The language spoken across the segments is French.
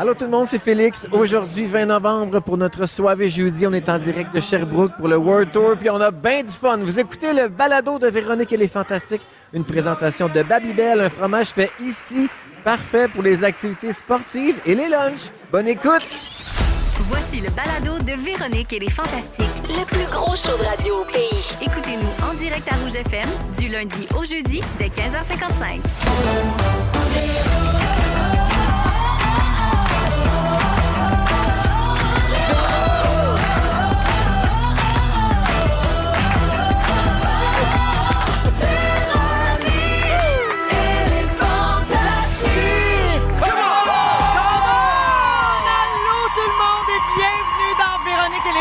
Allô tout le monde, c'est Félix. Aujourd'hui, 20 novembre, pour notre soirée jeudi, on est en direct de Sherbrooke pour le World Tour, puis on a bien du fun. Vous écoutez le balado de Véronique et les Fantastiques, une présentation de Babybel, un fromage fait ici, parfait pour les activités sportives et les lunchs. Bonne écoute! Voici le balado de Véronique et les Fantastiques, le plus gros show de radio au pays. Écoutez-nous en direct à Rouge FM, du lundi au jeudi, dès 15h55.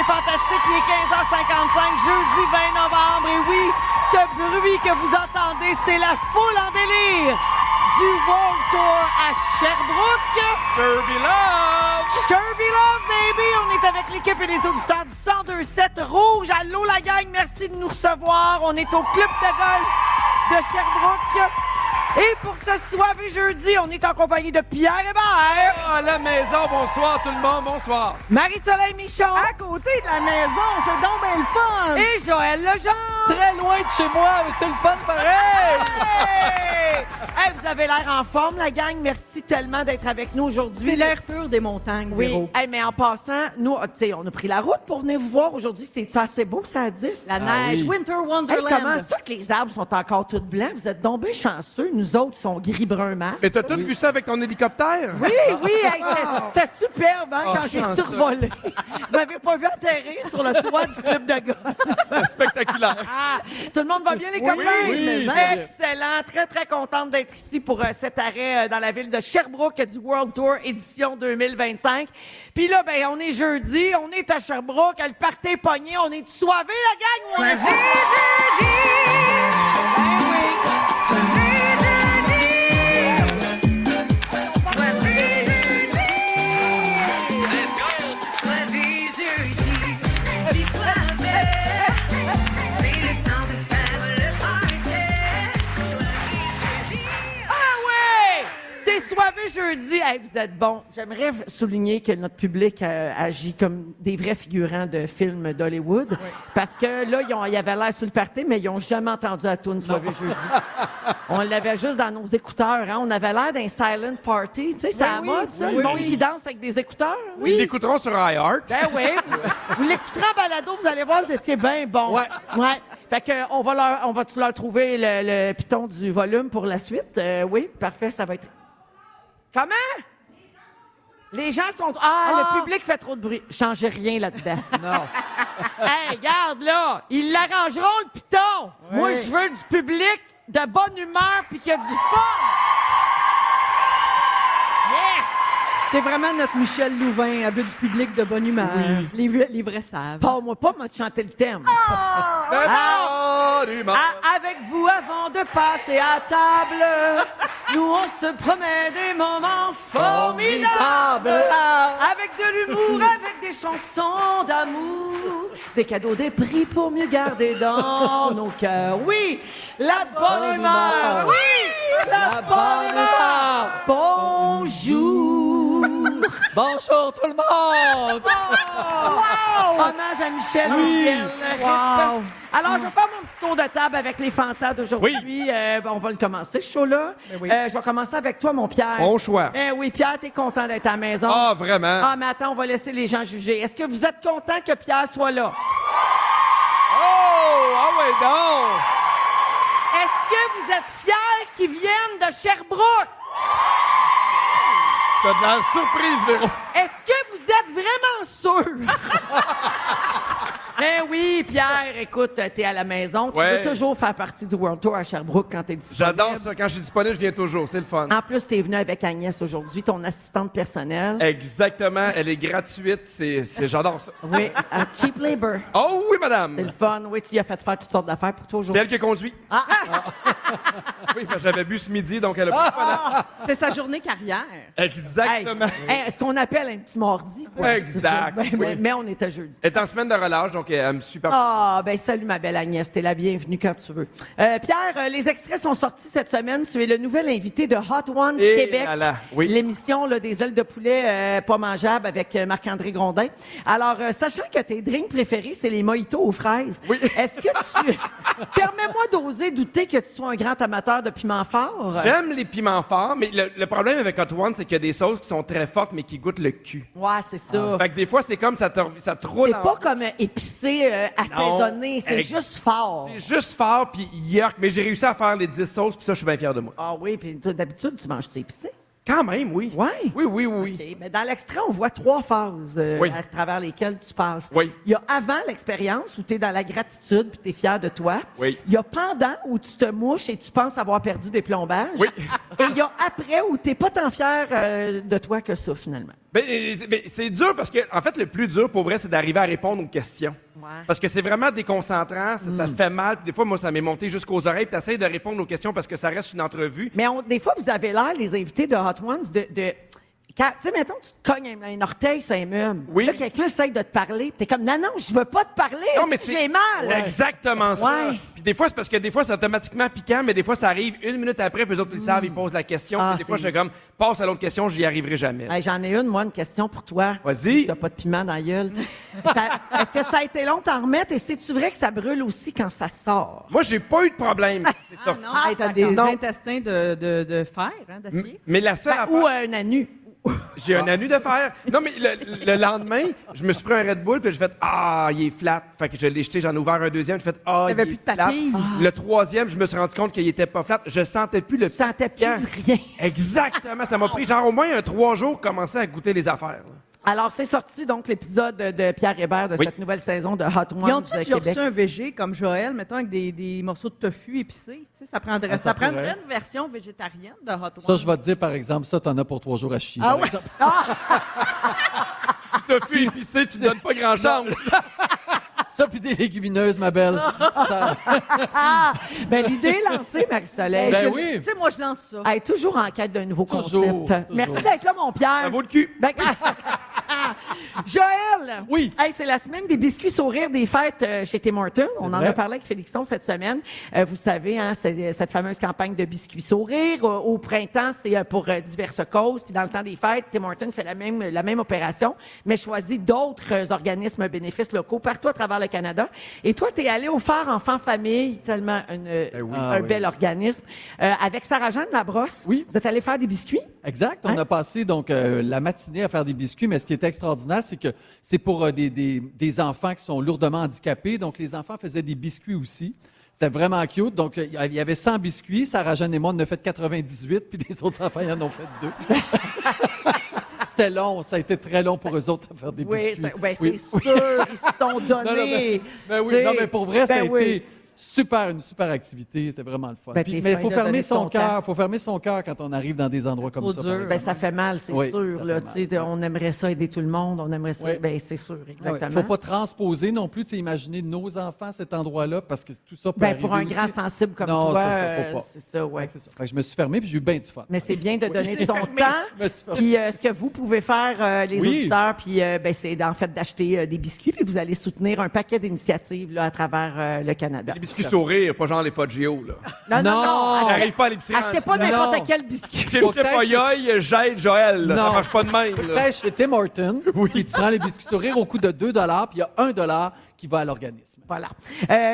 Fantastique, il est 15h55, jeudi 20 novembre. Et oui, ce bruit que vous entendez, c'est la foule en délire du World Tour à Sherbrooke. Sherby Love! Sherby Love, baby! On est avec l'équipe et les auditeurs du 102.7 Rouge. Allô, la gang, merci de nous recevoir. On est au Club de golf de Sherbrooke. Et pour ce soirée jeudi, on est en compagnie de Pierre Hébert. À la maison, bonsoir tout le monde, bonsoir. Marie-Soleil Michon. À côté de la maison, c'est donc bien le fun. Et Joël Legendre. Très loin de chez moi, mais c'est le fun pareil. Hey! Hey, vous avez l'air en forme, la gang. Merci tellement d'être avec nous aujourd'hui. C'est l'air pur des montagnes, Oui. Véro. Hey, mais en passant, nous, tu sais, on a pris la route pour venir vous voir aujourd'hui. C'est assez beau, ça à 10. La neige, oui. Winter Hey, Wonderland. comment ça que les arbres sont encore tous blancs? Vous êtes donc bien chanceux. Nous autres sont gris-brun mat. Mais t'as tout vu ça avec ton hélicoptère? Oui, oui, hey, c'était superbe hein, quand j'ai chanceux. survolé. Vous m'avez pas vu atterrir sur le toit du club de golf. Spectaculaire. Ah, tout le monde va bien, les copains? oui. Excellent. Très, très contente d'être ici pour cet arrêt dans la ville de Sherbrooke du World Tour édition 2025. Puis là, ben, on est jeudi, on est à Sherbrooke, le party est pogné, on est soivé, la gang? Soirée jeudi! Ben oui. Soirée jeudi! Let's go! Soirée jeudi! Jeudi soirée! C'est le temps de faire le party! Soirée jeudi! Ah ouais! C'est soivé jeudi. Hey, vous êtes bons. J'aimerais souligner que notre public agit comme des vrais figurants de films d'Hollywood. Parce que là, ils avaient l'air sur le party, mais ils n'ont jamais entendu la toune soivé jeudi. On l'avait juste dans nos écouteurs. Hein? On avait l'air d'un silent party. Tu sais, c'est à la mode, ça. Le monde qui danse avec des écouteurs. Ils l'écouteront sur iHeart. Ben oui. Vous l'écouterez en balado, vous allez voir, vous étiez bien bons. Ouais. Fait que on va-tu leur trouver le piton du volume pour la suite? Oui, parfait, ça va être... Comment? Les gens sont... le public fait trop de bruit. Changez rien là-dedans. Non. Hey, regarde, là, ils l'arrangeront, le piton. Moi, je veux du public de bonne humeur puis qu'il y a du fun. Yes! C'est vraiment notre Michel Louvain, à but du public de bonne humeur. Les vrais savent. Pas moi, pas moi de chanter le thème. Bonne humeur. Avec vous, avant de passer à table, nous, on se promet des moments formidables. Avec de l'humour, avec des chansons d'amour, des cadeaux, des prix pour mieux garder dans nos cœurs. Oui, la bonne humeur. Oui, la bonne humeur. Bonjour. Bonjour tout le monde. Hommage à Michel Anciel. Wow. Alors, je vais faire mon petit tour de table avec les fantas d'aujourd'hui. On va le commencer, ce show-là. oui. Je vais commencer avec toi, mon Pierre. Bon choix. Oui, Pierre, t'es content d'être à la maison. Ah, vraiment? Ah, mais attends, on va laisser les gens juger. Est-ce que vous êtes content que Pierre soit là? Oh! Ah ouais, donc! Est-ce que vous êtes fiers qu'ils viennent de Sherbrooke? T'as de l'air surprise, Véro. Est-ce que vous êtes vraiment sûr? Ben oui, Pierre, écoute, t'es à la maison. Tu Ouais. veux toujours faire partie du World Tour à Sherbrooke quand t'es disponible. J'adore ça. Quand je suis disponible, je viens toujours. C'est le fun. En plus, t'es venu avec Agnès aujourd'hui, ton assistante personnelle. Exactement. Elle est gratuite. J'adore ça. Oui, à Cheap Labor. Oh oui, C'est le madame. fun. Oui, tu y as fait faire toutes sortes d'affaires pour toi C'est aujourd'hui. elle qui conduit. Oui, ben, j'avais bu ce midi, donc elle a pas C'est sa journée carrière. Exactement. Hey, ce qu'on appelle un petit mardi, quoi. Exact. Ben, Oui. mais on était jeudi. Elle est en semaine de relâche, donc elle me suit partout. Ah, ben salut ma belle Agnès, t'es la bienvenue quand tu veux. Pierre, les extraits sont sortis cette semaine. Tu es le nouvel invité de Hot Ones Et Québec. là là, oui. L'émission là, des ailes de poulet pas mangeables avec Marc-André Grondin. Alors, sachant que tes drinks préférés, c'est les mojitos aux fraises, Oui. est-ce que tu... Permets-moi d'oser douter que tu sois un grand amateur de piment fort. J'aime les piments forts, mais le problème avec Hot One, c'est qu'il y a des sauces qui sont très fortes, mais qui goûtent le cul. Ouais, c'est ça. Fait que des fois, c'est comme ça te roule C'est en- pas comme épicé, assaisonné, c'est Ex- juste fort. C'est juste fort, puis yuck. Mais j'ai réussi à faire les 10 sauces, puis ça, je suis bien fier de moi. Ah oui, puis toi, d'habitude, tu manges-tu épicé? Quand même, oui. Ouais. Oui. OK. Mais dans l'extrait, on voit 3 phases Oui. à travers lesquelles tu passes. Oui. Il y a avant l'expérience où tu es dans la gratitude puis tu es fier de toi. Oui. Il y a pendant où tu te mouches et tu penses avoir perdu des plombages. Oui. Et il y a après où tu n'es pas tant fier de toi que ça, finalement. Ben, c'est dur parce que, en fait, le plus dur, pour vrai, c'est d'arriver à répondre aux questions. Ouais. Parce que c'est vraiment déconcentrant, ça fait mal. Puis des fois, moi, ça m'est monté jusqu'aux oreilles. Puis t'essayes de répondre aux questions parce que ça reste une entrevue. Mais des fois, vous avez l'air, les invités de Hot Ones, quand, tu sais, mettons, tu te cognes un orteil sur un meuble. Oui. Là, quelqu'un essaie de te parler. Puis t'es comme, non, je veux pas te parler. Non, mais si j'ai mal. C'est exactement ça. Ouais. Puis des fois, c'est parce que des fois, c'est automatiquement piquant, mais des fois, ça arrive une minute après, puis eux autres, ils le savent, ils posent la question. Ah, Puis des fois, je c'est- suis comme, passe à l'autre question, j'y arriverai jamais. Hey, j'en ai une, moi, une question pour toi. Vas-y. T'as pas de piment dans la gueule. Est-ce que ça a été long de t'en remettre? Et c'est-tu vrai que ça brûle aussi quand ça sort? Moi, j'ai pas eu de problème. C'est sorti. Hey, t'as des Non. intestins de fer, hein, d'acier. Mais la seule Ben, affaire... ou un anu. J'ai un anus de fer. Non, mais le lendemain, je me suis pris un Red Bull, puis j'ai fait « Ah, il est flat ». Fait que je l'ai jeté, j'en ai ouvert un deuxième, j'ai fait « Ah, il T'avais est plus de flat papilles. ». Le troisième, je me suis rendu compte qu'il était pas flat. Je sentais plus le Tu sentais plus piquant. rien. Exactement. Ça m'a pris genre au moins 3 jours pour commencer à goûter les affaires. là. Alors, c'est sorti, donc, l'épisode de Pierre Hébert de Oui. cette nouvelle saison de Hot Ils Ones ont-tu déjà Québec. reçu un VG comme Joël, mettons, avec des morceaux de tofu épicés? Tu sais, ça prendrait, ça prendrait pourrait. une version végétarienne de Hot Ones. Ça, je vais te dire, par exemple, ça, t'en as pour 3 jours à chier. Ah par ouais? exemple. Tu t'as fait épicé, tu donnes pas grand chance. Ça, puis des légumineuses, ma belle. Ça- Ben, l'idée est lancée, Marie-Soleil. Ben Je- oui. Tu sais, moi, je lance ça. Hey, toujours en quête d'un nouveau Toujours, concept. toujours. Merci d'être là, mon Pierre. Ça vaut le cul. Ben, Joël! Oui. Hey, c'est la semaine des biscuits sourires des fêtes chez Tim Hortons. On en vrai. a parlé avec Félixon cette semaine. Vous savez, hein, c'est cette fameuse campagne de biscuits sourires. Au printemps, c'est pour diverses causes. Puis dans le temps des fêtes, Tim Hortons fait la même opération, mais choisit d'autres organismes bénéfices locaux partout à travers le Canada. Et toi, tu es allé au Phare Enfants Famille, tellement un oui. bel organisme, avec Sarah-Jeanne Labrosse. Oui. Vous êtes allé faire des biscuits? Exact. On a passé donc la matinée à faire des biscuits, mais ce qui est extraordinaire, c'est que c'est pour des enfants qui sont lourdement handicapés. Donc, les enfants faisaient des biscuits aussi. C'était vraiment cute. Donc, il y avait 100 biscuits. Sarah-Jeanne et moi, on en a fait 98, puis les autres enfants, ils en ont fait 2. C'était long. Ça a été très long pour eux autres à faire des Oui, biscuits. c'est sûr, ils se sont donnés. Ben oui, Tu sais, non, mais pour vrai, ça a ben oui. été une super activité. C'était vraiment le fun. Ben, Puis- t'es mais il fin faut de fermer donner son ton temps. cœur. Il faut fermer son cœur quand on arrive dans des endroits comme Trop ça. dur. par Ben, exemple. ça fait mal, c'est Oui, sûr. ça Là, fait mal, tu sais, on aimerait ça aider tout le monde, on aimerait ça. Oui. Ben, c'est sûr, Il exactement. ne faut pas transposer non plus, tu sais, imaginer nos enfants à cet endroit-là, parce que tout ça peut Ben, arriver pour un aussi. grand sensible comme Non, toi, c'est ça, faut pas. c'est ça, ouais. Ouais, c'est ça. Fait que je me suis fermé puis j'ai eu bien du fun. Mais c'est bien de donner ton temps. Je me suis fermé. Puis ce que vous pouvez faire, les Oui. auditeurs, puis ben, c'est en fait d'acheter des biscuits, puis vous allez soutenir un paquet d'initiatives là, à travers le Canada. Les biscuits sourires, pas genre les Fudgio, là. Non! J'arrive pas à l'épicerie. Achetez pas Non. n'importe quel biscuit. J'ai Faut le que Poyoï, j'aide Joël. là. Ça Non. marche pas de même. là. T'es chez Tim Hortons, puis tu prends les biscuits sourires au coût de 2 $, puis il y a 1 $ qui va à l'organisme. Voilà.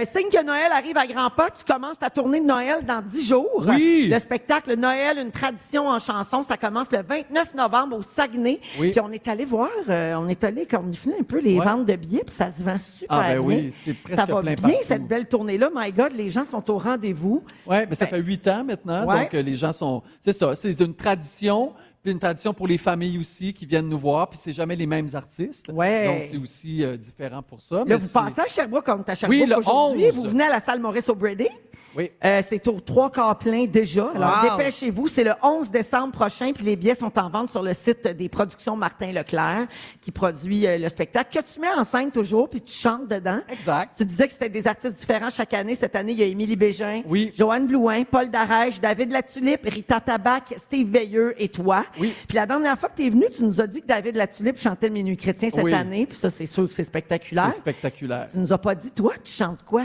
Signe que Noël arrive à grands pas. Tu commences ta tournée de Noël dans 10 jours. Oui. Le spectacle Noël, une tradition en chanson, ça commence le 29 novembre au Saguenay. Oui. Puis on est allé voir, on est allé cornifier un peu les Ouais. ventes de billets, puis ça se vend super Ah ben bien. oui, c'est presque Ça va plein bien, partout. cette belle tournée-là. My God, les gens sont au rendez-vous. Oui, mais ça fait 8 ans maintenant, Ouais. donc les gens sont... C'est ça, c'est une tradition, puis une tradition pour les familles aussi qui viennent nous voir, puis c'est jamais les mêmes artistes. Ouais. Donc c'est aussi différent pour ça. Là, mais vous c'est- passez à Sherbrooke, comme à Sherbrooke Oui, le aujourd'hui. 11. Vous venez à la salle Maurice O'Brady. Oui. C'est au 3/4 plein déjà. Alors, Wow. dépêchez-vous. C'est le 11 décembre prochain, puis les billets sont en vente sur le site des productions Martin Leclerc, qui produit le spectacle, que tu mets en scène toujours, puis tu chantes dedans. Exact. Tu disais que c'était des artistes différents chaque année. Cette année, il y a Émilie Bégin, Oui. Joanne Blouin, Paul Darèche, David Latulippe, Rita Tabac, Steve Veilleux et toi. Oui. Puis la dernière fois que tu es venu, tu nous as dit que David Latulippe chantait le Minuit chrétien cette Oui. année. Puis ça, c'est sûr que c'est spectaculaire. C'est spectaculaire. Tu nous as pas dit, toi, tu chantes quoi?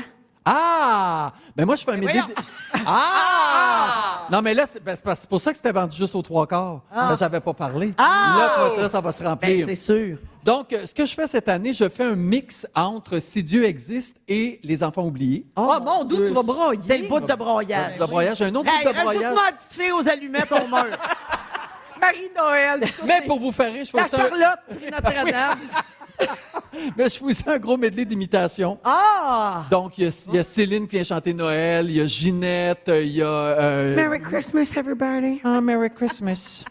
Ah! Ben moi, je fais un medley. Ah! Non, mais là, c'est pour ça que c'était vendu juste aux 3/4. Ben, j'avais pas parlé. Là, tu vois, ça va se Ben, remplir. c'est sûr. Donc, ce que je fais cette année, je fais un mix entre Si Dieu existe et Les enfants oubliés. Oh, mon Dieu, tu vas broyer. C'est le bout de broyage. Le broyage, un autre Hey, bout de broyage. rajoute-moi la petite fille aux allumettes, on meurt. Marie-Noël. Mais pour vous faire rire, je La fais ça. Charlotte, prix Notre-Dame. Mais je fais aussi un gros medley d'imitation. Ah! Donc, il y a Céline qui vient chanter Noël, il y a Ginette, il y a... Merry Christmas, everybody. Ah, Merry Christmas.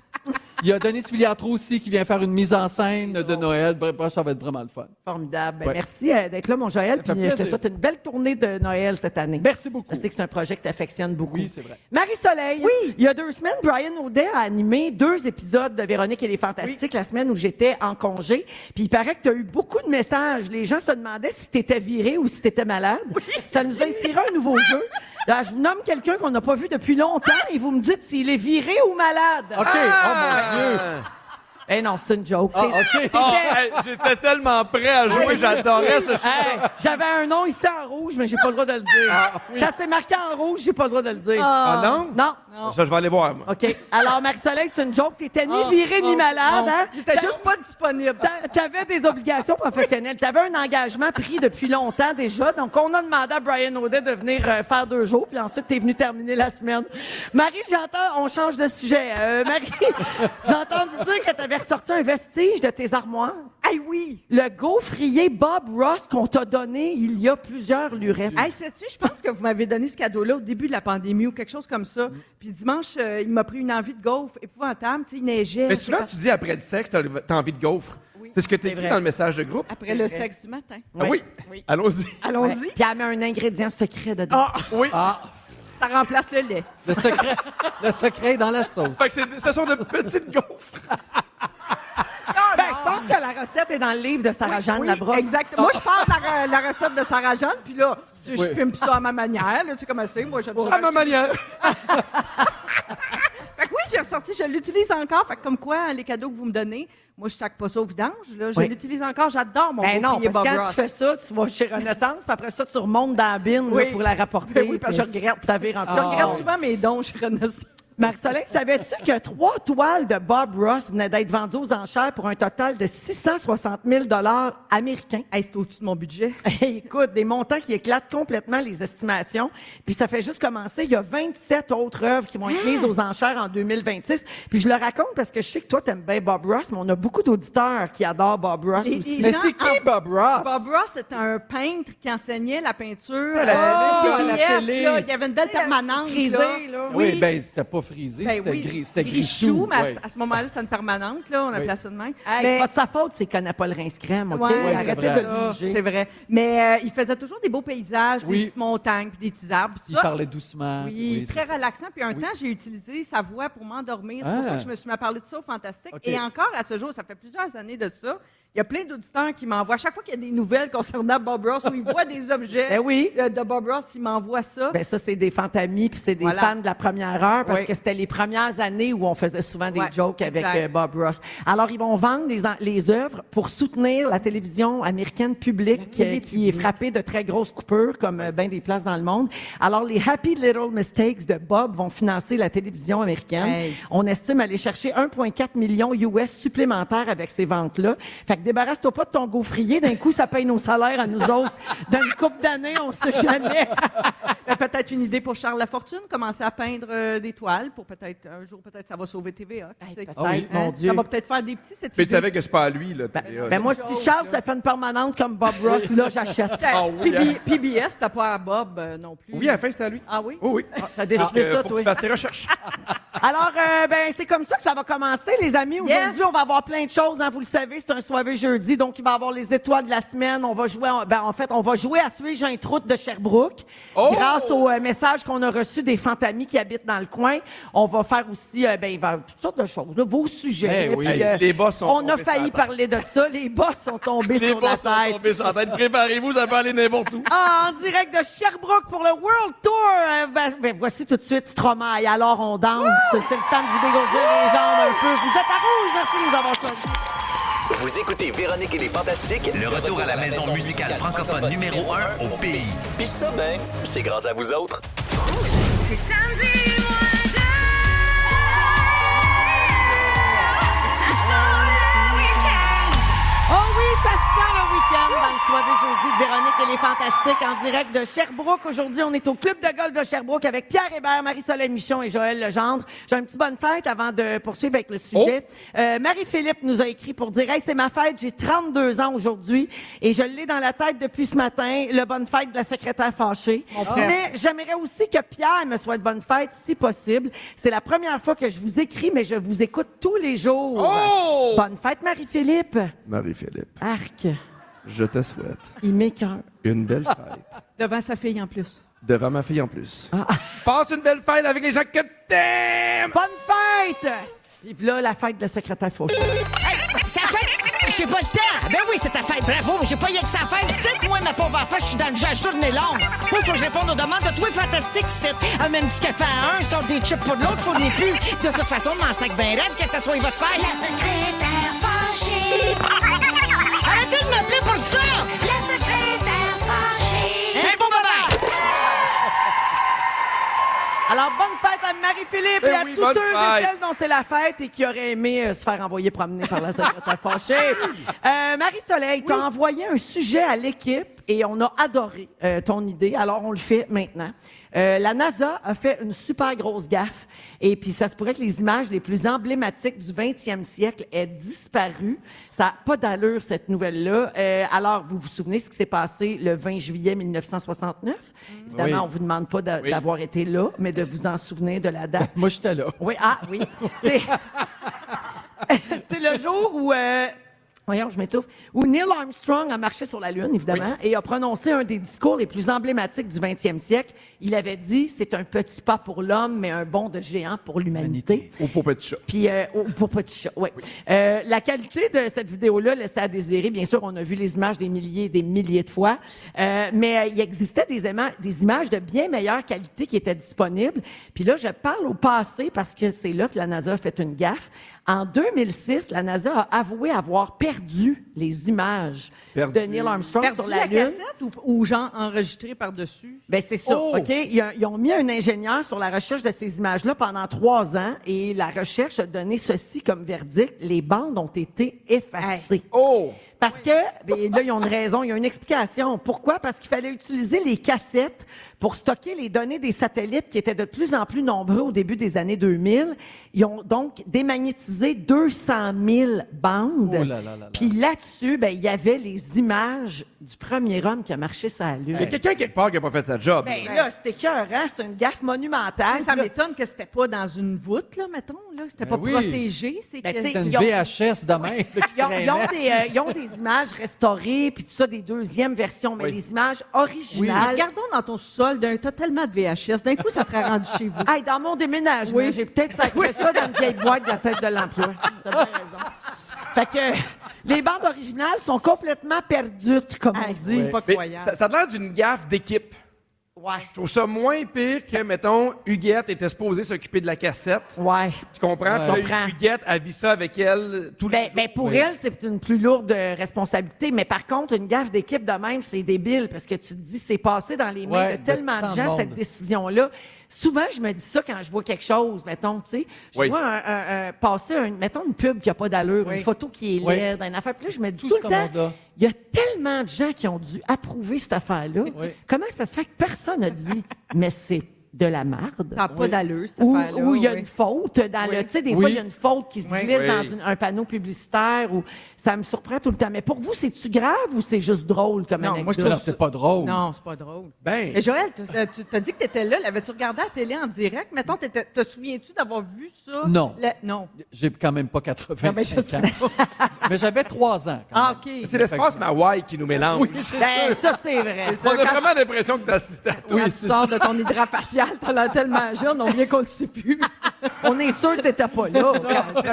Il y a Denis Filiatro aussi qui vient faire une mise en scène de Noël. Bref, ça va être vraiment le fun. Formidable. Ben, Ouais. merci d'être là, mon Joël. Ça fait Puis je te plaisir. souhaite une belle tournée de Noël cette année. Merci beaucoup. Je sais que c'est un projet que tu affectionnes beaucoup. Oui, c'est vrai. Marie-Soleil, oui. Il y a 2 semaines, Brian Audet a animé 2 épisodes de Véronique et les Fantastiques la semaine où j'étais en congé. Puis il paraît que tu as eu beaucoup de messages. Les gens se demandaient si tu étais viré ou si tu étais malade. Ça nous a inspiré un nouveau jeu. Là, je vous nomme quelqu'un qu'on n'a pas vu depuis longtemps et vous me dites s'il est viré ou malade. OK. Oh, mon Dieu. Eh non, c'est une joke. Ah, OK. Oh, hey, j'étais tellement prêt à jouer, j'adorais ce show. Hey, j'avais un nom ici en rouge, mais j'ai pas le droit de le dire. Quand c'est marqué en rouge, j'ai pas le droit de le dire. Ah non? Non. Ça, je vais aller voir, moi. OK. Alors, Marie-Soleil, c'est une joke. T'étais ni viré ni malade, hein? J'étais juste pas disponible. T'avais des obligations professionnelles. T'avais un engagement pris depuis longtemps déjà. Donc, on a demandé à Brian Audet de venir faire 2 jours. Puis ensuite, t'es venu terminer la semaine. Marie, on change de sujet. Marie, j'ai entendu dire que t'avais ressorti un vestige de tes armoires. Hey, oui. Le gaufrier Bob Ross qu'on t'a donné il y a plusieurs lurettes. Hey, sais-tu, je pense que vous m'avez donné ce cadeau-là au début de la pandémie ou quelque chose comme ça. Puis dimanche, il m'a pris une envie de gaufre épouvantable. Tu sais, il neigeait. Mais souvent, tu dis après le sexe, t'as envie de gaufre. C'est ce que tu écris vrai. dans le message de groupe. Après le sexe du matin. Ah oui. Oui. Allons-y. Allons-y. Ouais. Puis elle met un ingrédient secret dedans. Oui. Ah, Ça remplace le lait. le secret est dans la sauce. Fait que ce sont de petites gaufres. Ben, je pense que la recette est dans le livre de Sarah-Jeanne Labrosse. Exactement. Moi, je parle de la recette de Sarah-Jeanne, puis là, je Oui. pimpe ça à ma manière. Là, tu sais comment c'est. Moi, j'aime ça. À ma manière. Fait que oui, j'ai ressorti, je l'utilise encore. Fait que comme quoi, les cadeaux que vous me donnez, moi, je sac pas ça au vidange. Là, je Oui. l'utilise encore. J'adore mon Ben non, gaufrier parce que Bob quand Ross. tu fais ça, tu vas chez Renaissance, puis après ça, tu remontes dans la bine là, Oui. pour la rapporter. Ben oui, parce que je puis regrette. Ça vire en Je regrette souvent mes dons chez Renaissance. Marie-Soleil, savais-tu que 3 toiles de Bob Ross venaient d'être vendues aux enchères pour un total de 660 000 américains? Hey, c'est au-dessus de mon budget. Hey, écoute, des montants qui éclatent complètement les estimations. Puis ça fait juste commencer. Il y a 27 autres œuvres qui vont être mises aux enchères en 2026. Puis je le raconte parce que je sais que toi, t'aimes bien Bob Ross, mais on a beaucoup d'auditeurs qui adorent Bob Ross Les- aussi. les Mais gens c'est qui Bob Ross? Bob Ross, c'était un peintre qui enseignait la peinture. À la PBS, télé. là, il y avait une belle permanente. Frisé, là. là. Oui, Oui. ben c'était pas frisé, Ben c'était oui, gris, c'était grichou. mais ouais. à ce moment-là, c'était une permanente, là, on appelait Oui. ça de même. Hey, Mais- c'est pas de sa faute s'il connaît pas le rince-crème, OK? Ouais, c'est Arrêtez vrai. de le juger. C'est vrai. Mais il faisait toujours des beaux paysages, Oui. des petites montagnes, puis des petits arbres, puis Il tout ça. parlait doucement. Oui, c'est très ça. relaxant. Puis un Oui. temps, j'ai utilisé sa voix pour m'endormir. C'est pour Ah. ça que je me suis mis à parler de ça au Fantastique. OK. Et encore à ce jour, ça fait plusieurs années de ça, il y a plein d'auditeurs qui m'envoient, chaque fois qu'il y a des nouvelles concernant Bob Ross, où ils voient des objets Ben oui. de Bob Ross, ils m'envoient ça. Ben ça, c'est des fantamis, puis c'est des Voilà. fans de la première heure, parce Oui. que c'était les premières années où on faisait souvent des Ouais, jokes avec exact. Bob Ross. Alors, ils vont vendre les œuvres pour soutenir la télévision américaine publique qui est frappée de très grosses coupures, comme bien des places dans le monde. Alors, les Happy Little Mistakes de Bob vont financer la télévision américaine. Hey. On estime aller chercher 1,4 million US supplémentaires avec ces ventes-là. Fait que débarrasse-toi pas de ton gaufrier. D'un coup, ça paye nos salaires à nous autres. Dans une couple d'années, on sait jamais. Ben, peut-être une idée pour Charles Lafortune, commencer à peindre des toiles. mal pour peut-être, un jour, peut-être ça va sauver TVA. Qui sait? Peut-être, Ah oui. mon Dieu. Ça va peut-être faire des petits, cette Mais tu idée. savais que c'est pas à lui, là. TVA. Ben moi, si Charles se fait une permanente comme Bob Ross, là, j'achète. Ah oui, hein? PBS, t'as pas à Bob non plus. Oui, à la fin, c'était à lui. Ah oui? Oh, oui. T'as décidé ça, faut que toi. tu fasses tes recherches. Alors, ben, c'est comme ça que ça va commencer, les amis. Aujourd'hui, on va avoir plein de choses, hein, vous le savez, c'est un soirée jeudi, donc il va y avoir les étoiles de la semaine. On va jouer, on va jouer à Suis-je un troute de Sherbrooke. Oh! Grâce au message qu'on a reçu des fantamis qui habitent dans le coin. On va faire aussi, il va y avoir toutes sortes de choses, là, vos sujets. Eh oui. Puis, Les boss sont on a tombés failli sur la parler de ça. Les boss sont tombés Les sur la boss sont tête. tombés sur la tête. Préparez-vous, ça peut aller n'importe où. Ah, en direct de Sherbrooke pour le World Tour. Voici tout de suite Stromae. Alors, on danse. C'est le temps de vous dégourdir les jambes un peu. Vous êtes à rouge. Merci de nous avoir choisis. Vous écoutez Véronique et les Fantastiques, Le retour à la maison musicale francophone numéro 1 au pays. Puis ça, ben, c'est grâce à vous autres. C'est samedi, ça sent le week-end. Oh oui, ça sent le week-end dans le soirée jeudi de Véronique et les Fantastiques en direct de Sherbrooke. Aujourd'hui, on est au club de golf de Sherbrooke avec Pierre Hébert, Marie-Soleil Michon et Joël Legendre. J'ai un petit bonne fête avant de poursuivre avec le sujet. Marie-Philippe nous a écrit pour dire « Hey, c'est ma fête, j'ai 32 ans aujourd'hui et je l'ai dans la tête depuis ce matin, le bonne fête de la secrétaire fâchée. Mais j'aimerais aussi que Pierre me souhaite bonne fête, si possible. C'est la première fois que je vous écris, mais je vous écoute tous les jours. Oh! Bonne fête, Marie-Philippe. Marie-Philippe, Arc, je te souhaite il m'écoeure. une belle fête. Devant sa fille en plus. Devant ma fille en plus. Passe une belle fête avec les gens que t'aimes! Bonne fête! Vive là la fête de la secrétaire fauchée. Ça fait... J'ai pas le temps! Ben oui, c'est ta fête, bravo! J'ai pas rien que ça à faire. C'est moi, ma pauvre enfant, je suis dans le jeu à journée longue. Moi, faut que je réponde aux demandes de toi, fantastique, c'est. Amène du café à un, sort des chips pour l'autre, faut des plus. De toute façon, m'en sac ben raide, que ça soit votre fête. La secrétaire fâchée. Arrêtez de m'appeler pour ça! La secrétaire fâchée. Un beau bye-bye! Alors, bonne fête à Marie-Philippe et à oui, tous bonne ceux fête. et celles dont c'est la fête et qui auraient aimé se faire envoyer promener par la secrétaire fâchée. Marie-Soleil, tu as envoyé un sujet à l'équipe et on a adoré ton idée, alors on le fait maintenant. La NASA a fait une super grosse gaffe et puis ça se pourrait que les images les plus emblématiques du 20e siècle aient disparu. Ça n'a pas d'allure, cette nouvelle-là. Alors, vous vous souvenez ce qui s'est passé le 20 juillet 1969? Évidemment, Oui. on vous demande pas d'avoir été là, mais de vous en souvenir de la date. Moi, j'étais là. Oui, oui. C'est c'est le jour où... voyons, je m'étouffe. Où Neil Armstrong a marché sur la Lune, évidemment, et a prononcé un des discours les plus emblématiques du 20e siècle. Il avait dit, c'est un petit pas pour l'homme, mais un bond de géant pour l'humanité. Au pauvre petit chat. Puis, pour petit chat, oui. La qualité de cette vidéo-là laissait à désirer. Bien sûr, on a vu les images des milliers et des milliers de fois. Mais il existait des images de bien meilleure qualité qui étaient disponibles. Puis là, je parle au passé parce que c'est là que la NASA a fait une gaffe. En 2006, la NASA a avoué avoir perdu les images de Neil Armstrong Perdu sur la Lune. cassette ou genre enregistré par-dessus? Ben c'est ça, Oh! OK? Ils ont mis un ingénieur sur la recherche de ces images-là pendant 3 ans et la recherche a donné ceci comme verdict. Les bandes ont été effacées. Oh! Parce que, ben, là, ils ont une raison, il y a une explication. Pourquoi? Parce qu'il fallait utiliser les cassettes pour stocker les données des satellites qui étaient de plus en plus nombreux au début des années 2000. Ils ont donc démagnétisé 200 000 bandes. Oh là là là là. Puis là-dessus, ben, il y avait les images du premier homme qui a marché sur la Lune. Il y a quelqu'un quelque part qui n'a pas fait sa job. Ben là, c'était écœurant, c'est une gaffe monumentale. Ça Puis là, m'étonne que c'était pas dans une voûte, là, mettons. Là. C'était Ben pas oui. protégé. C'est Ben, que... tu sais, C'était une Ils ont- VHS de même. là, qui traînait. ils ont des images restaurées, puis tout ça, des deuxièmes versions, mais Oui. les images Oui, originales. regardons dans ton sol, t'as tellement de VHS. D'un coup, ça serait rendu chez vous. Hey, dans mon déménagement, j'ai peut-être sacré ça dans une vieille boîte de la tête de l'emploi. T'as bien raison. Fait que les bandes originales sont complètement perdues, comme on Hey, dit. c'est pas Mais croyable. ça a l'air d'une gaffe d'équipe. Ouais. Je trouve ça moins pire que, mettons, Huguette était supposée s'occuper de la cassette. Ouais. Tu comprends? Ouais. Puis Je là, comprends. Huguette a vu ça avec elle tous les jours. Pour elle, c'est une plus lourde responsabilité. Mais par contre, une gaffe d'équipe de même, c'est débile parce que tu te dis, c'est passé dans les mains Ouais, de tellement de de tant de gens, monde. cette décision-là. Souvent, je me dis ça quand je vois quelque chose, mettons, tu sais. Je Oui. vois passer, mettons, une pub qui n'a pas d'allure, Oui. une photo qui est Oui. laide, une affaire. Puis là, je me dis Tout tout, ce le temps, monde-là. il y a tellement de gens qui ont dû approuver cette affaire-là. Oui. Comment ça se fait que personne n'a dit, mais c'est de la marde. Ça n'a pas d'allure, cette Ou affaire-là. où il y a oui. une faute dans le... Tu sais, des Oui. fois, il y a une faute qui se Oui. glisse Oui. dans un panneau publicitaire. Ou ça me surprend tout le temps. Mais pour vous, c'est-tu grave ou c'est juste drôle comme Non, anecdote? moi, je Non, trouve c'est pas drôle. Non, c'est pas drôle. Ben, Mais Joël, tu t'as dit que tu étais là. L'avais-tu regardé à la télé en direct? Mettons, te souviens-tu d'avoir vu ça? Non. Non. J'ai quand même pas Non, mais je 85 sais ans. Mais j'avais 3 ans. Quand Ah, même. OK. c'est l'espace Hawaï qui nous mélange. Oui, c'est Ben, ça. ça, c'est vrai. On a vraiment l'impression que tu assistais à tout. Quand tu sors de ton hydrafacial, t'as l'air tellement jeune, on vient qu'on le sait plus. On est sûr que t'étais pas là.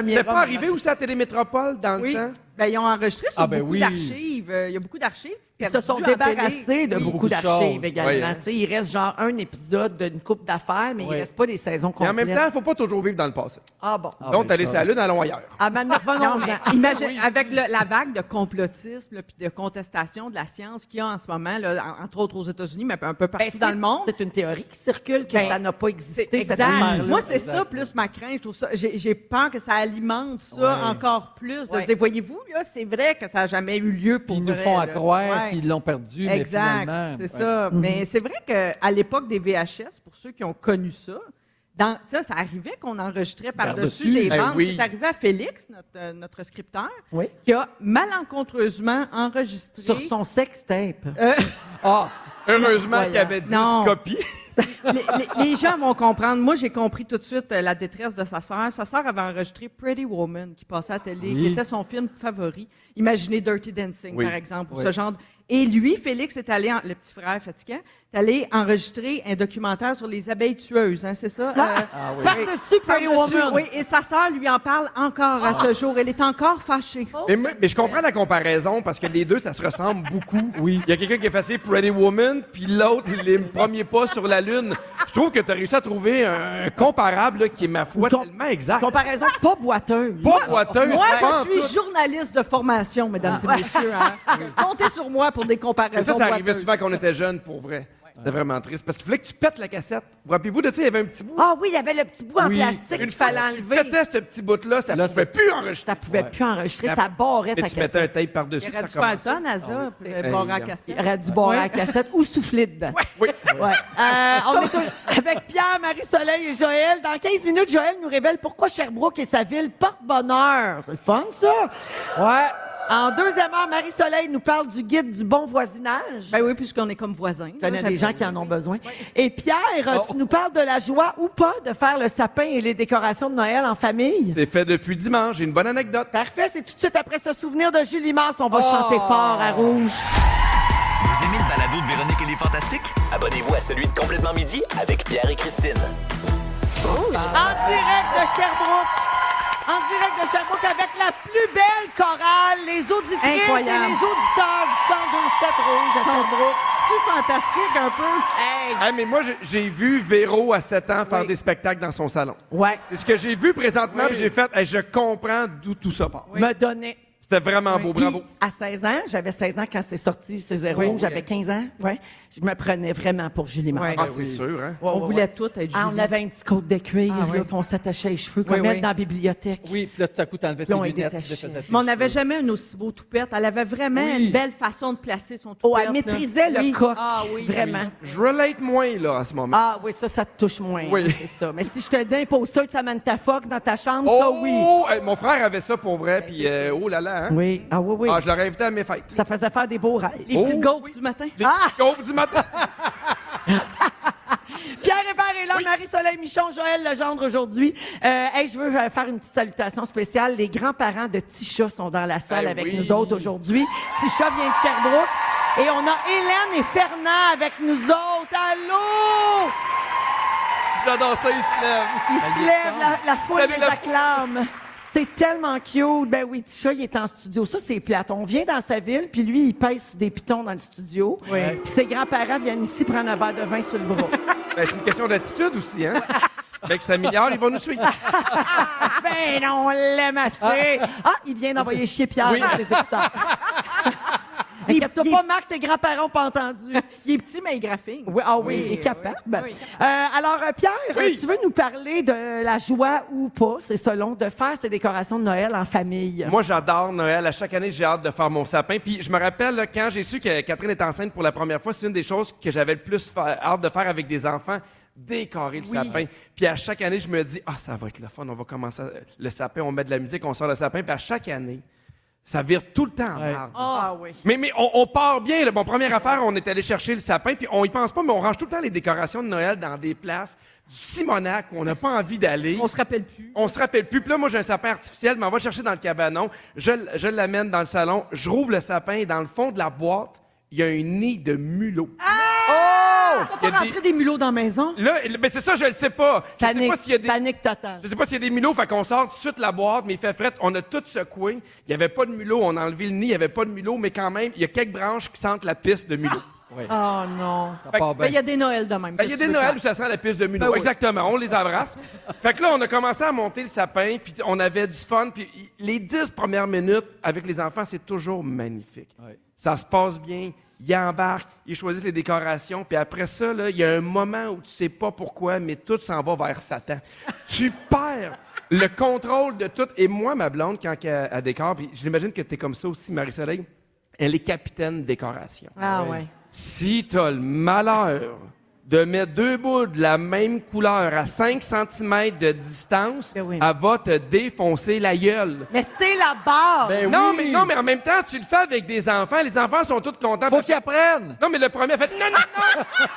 T'es pas arrivé aussi à Télémétropole dans Oui. le temps? Ben, ils ont enregistré sur Ah, ben beaucoup oui. d'archives. Il y a beaucoup d'archives. Ils se sont Vu en télé. débarrassés de Oui, beaucoup beaucoup de d'archives choses. également. Oui, hein. Tu sais, il reste genre un épisode d'une coupe d'affaires, mais il Oui. reste pas des saisons Et complètes. en même temps, il ne faut pas toujours vivre dans le passé. Ah bon. Ah, Donc, ben, t'allais ça. sur la Lune, allons ailleurs. Ah, maintenant, Non, revenons-en. mais imagine, avec la vague de complotisme puis de contestation de la science qu'il y a en ce moment, là, entre autres aux États-Unis, mais un peu partout Ben, dans le monde. C'est une théorie qui circule que Ben, ça n'a pas C'est existé, cette exact. affaire-là. Moi, c'est Exact. ça, plus ma crainte. Je trouve ça, j'ai peur que ça alimente ça Ouais. encore plus. De Ouais. dire, voyez-vous, là, c'est vrai que ça n'a jamais eu lieu pour Puis ils nous vrai, font là. croire Ouais. qu'ils l'ont perdu, mais Exact, finalement... c'est ouais. ça. Mais c'est vrai qu'à l'époque des VHS, pour ceux qui ont connu ça, ça arrivait qu'on enregistrait par-dessus Par-dessus, des ben bandes. oui. C'est arrivé à Félix, notre scripteur, Oui. qui a malencontreusement enregistré... Sur son sextape. Ah! Heureusement qu'il y avait 10 Non. copies. Les gens vont comprendre. Moi, j'ai compris tout de suite la détresse de sa sœur. Sa sœur avait enregistré Pretty Woman, qui passait à la télé, Oui. qui était son film favori. Imaginez Dirty Dancing, Oui. par exemple, ou Oui. ce genre. Et lui, Félix, est allé, le petit frère fatigant, est allé enregistrer un documentaire sur les abeilles tueuses, hein, c'est ça? Ah oui. Par-dessus Pretty Par-dessus, Woman. oui, et sa sœur lui en parle encore à ce jour. Elle est encore fâchée. Mais je comprends la comparaison parce que les deux, ça se ressemble beaucoup. Oui. Il y a quelqu'un qui a effacé Pretty Woman, puis l'autre, les premiers pas sur la Lune. Je trouve que tu as réussi à trouver un comparable là, qui est, ma foi, tellement exact. Comparaison pas boiteuse. Pas boiteuse. Moi, pas en je suis tout. journaliste de formation, mesdames et messieurs. Hein. Comptez sur moi pour des comparaisons. Mais ça arrivait boiteuses. souvent quand on était jeunes, pour vrai. C'était vraiment triste. Parce qu'il fallait que tu pètes la cassette. Vous rappelez-vous de ça? Il y avait un petit bout. Ah oui, il y avait le petit bout en Oui. plastique Une qu'il fois fallait que tu enlever. pétais ce petit bout-là, ça Là, pouvait ça- plus enregistrer. Ça pouvait Ouais. plus enregistrer, ça barrait Mais ta tu mettais un cassette. tape par-dessus. Il aurait puis dû faire recommençait. ça, NASA, pour barrer la Il cassette. aurait dû boire Ouais. la cassette ou souffler dedans. Oui. Ouais. On est avec Pierre, Marie-Soleil et Joël. Dans 15 minutes, Joël nous révèle pourquoi Sherbrooke et sa ville portent bonheur. C'est le fun, ça? Ouais! En deuxième heure, Marie-Soleil nous parle du guide du bon voisinage. Ben oui, puisqu'on est comme voisins. Il y en a des gens qui en ont besoin. Oui. Et Pierre, tu nous parles de la joie ou pas de faire le sapin et les décorations de Noël en famille. C'est fait depuis dimanche. J'ai une bonne anecdote. Parfait, c'est tout de suite après ce souvenir de Julie Mars. On va chanter fort à Rouge. Vous aimez le balado de Véronique et les Fantastiques? Abonnez-vous à celui de Complètement Midi avec Pierre et Christine. En direct de Sherbrooke. En direct de Sherbrooke avec la plus belle chorale, les auditrices Incroyable. et les auditeurs du 102.7 Rouge à Sherbrooke. C'est fantastique un peu. Hey! Ah, mais moi, j'ai vu Véro à 7 ans faire des spectacles dans son salon. Ouais. C'est ce que j'ai vu présentement, puis j'ai fait, hey, je comprends d'où tout ça part. Me donner. C'était vraiment beau, bravo. Puis, à 16 ans, j'avais 16 ans quand c'est sorti, c'est zéro. Oui. J'avais 15 ans. Ouais. Je me prenais vraiment pour Julie Mars. Ouais. Ah, c'est sûr, hein? Ouais, On ouais, voulait ouais. tout être Ah, on Julie. avait un petit côte de cuir, Ah, là, oui. puis on s'attachait les cheveux comme Oui, elle oui. dans la bibliothèque. Oui, puis là, tout à coup, t'enlevais tes Puis on est lunettes, tu détaché. défaisais tes Mais on n'avait cheveux. jamais un aussi beau toupette. Elle avait vraiment Oui. une belle façon de placer son toupette. Oh, elle là. maîtrisait le Oui. coq. Ah oui. Vraiment. Je relate moins, là, à ce moment. Ah oui, ça te touche moins. Oui. C'est ça. Mais si je te dis un poster de Samantha Fox dans ta chambre, ça, oui. Hey, mon frère avait ça pour vrai, puis oh là là, hein? Oui. Ah oui, oui. Ah, je l'aurais invité à mes fêtes. Ça faisait faire des beaux rêves. Les petites Oh, gaufres oui. du matin. Les petites gaufres du matin. Pierre Hébert est là, Marie-Soleil Michon, Joël Legendre aujourd'hui. Hey, je veux faire une petite salutation spéciale. Les grands-parents de Tisha sont dans la salle Eh avec oui. nous autres aujourd'hui. Tisha vient de Sherbrooke. Et on a Hélène et Fernand avec nous autres. Allô! J'adore ça, il se lève. Ils Ça se y lèvent, ressemble. la foule Salut, les la foule. acclame. C'est tellement cute. Ben oui, Tisha, il est en studio. Ça, c'est plate. On vient dans sa ville, puis lui, il pèse sur des pitons dans le studio. Oui. Puis ses grands-parents viennent ici prendre un verre de vin sur le bras. Ben, c'est une question d'attitude aussi, hein? Fait que ça s'améliore, ils vont nous suivre. Ben non, on l'aime assez. Ah, il vient d'envoyer chier Pierre dans ses écouteurs. Inquiète-toi pas, Marc, tes grands-parents n'ont pas entendu. Il est petit, mais il graphique. Oui, ah oui, il est capable. Oui. Alors, Pierre, Oui. tu veux nous parler de la joie ou pas, c'est selon, de faire ces décorations de Noël en famille? Moi, j'adore Noël. À chaque année, j'ai hâte de faire mon sapin. Puis je me rappelle, là, quand j'ai su que Catherine est enceinte pour la première fois, c'est une des choses que j'avais le plus hâte de faire avec des enfants. décorer le sapin. Puis à chaque année, je me dis, ça va être le fun, on va commencer le sapin, on met de la musique, on sort le sapin. Puis à chaque année, ça vire tout le temps en marde. Ah oui. Mais on part bien. Là. Bon, première affaire, on est allé chercher le sapin, puis on y pense pas, mais on range tout le temps les décorations de Noël dans des places du Simonac où on n'a pas envie d'aller. On se rappelle plus. On se rappelle plus. Puis là, moi, j'ai un sapin artificiel, mais on va chercher dans le cabanon. Je l'amène dans le salon. Je rouvre le sapin et dans le fond de la boîte, il y a un nid de mulots. On va rentrer des mulots dans la maison. Là, ben c'est ça, je le sais pas. Je sais pas s'il y a des... Panique totale. Je sais pas s'il y a des mulots, fait qu'on sort tout de suite la boîte, mais il fait fret. On a tout secoué. Il n'y avait pas de mulots. On a enlevé le nid, il n'y avait pas de mulots, mais quand même, il y a quelques branches qui sentent la piste de mulots. Oui. Oh non. Ça part bien. Il y a des Noëls de même. Il y a des Noëls où ça sent la piste de mulots. Ben oui. Exactement, on les abrace. Fait que là, on a commencé à monter le sapin, puis on avait du fun. Puis les 10 premières minutes avec les enfants, c'est toujours magnifique. Ouais. Ça se passe bien. Ils embarquent, ils choisissent les décorations, puis après ça, là, il y a un moment où tu sais pas pourquoi, mais tout s'en va vers Satan. Tu perds le contrôle de tout. Et moi, ma blonde, quand elle décore, puis je l'imagine que tu es comme ça aussi, Marie-Soleil, elle est capitaine décoration. Ah ouais. Si tu as le malheur de mettre 2 boules de la même couleur à 5 cm de distance, Ben oui. elle va te défoncer la gueule. Mais c'est la barre. Ben Non, oui. mais en même temps, tu le fais avec des enfants. Les enfants sont tous contents. Faut qu'ils apprennent. Non, mais le premier a fait non.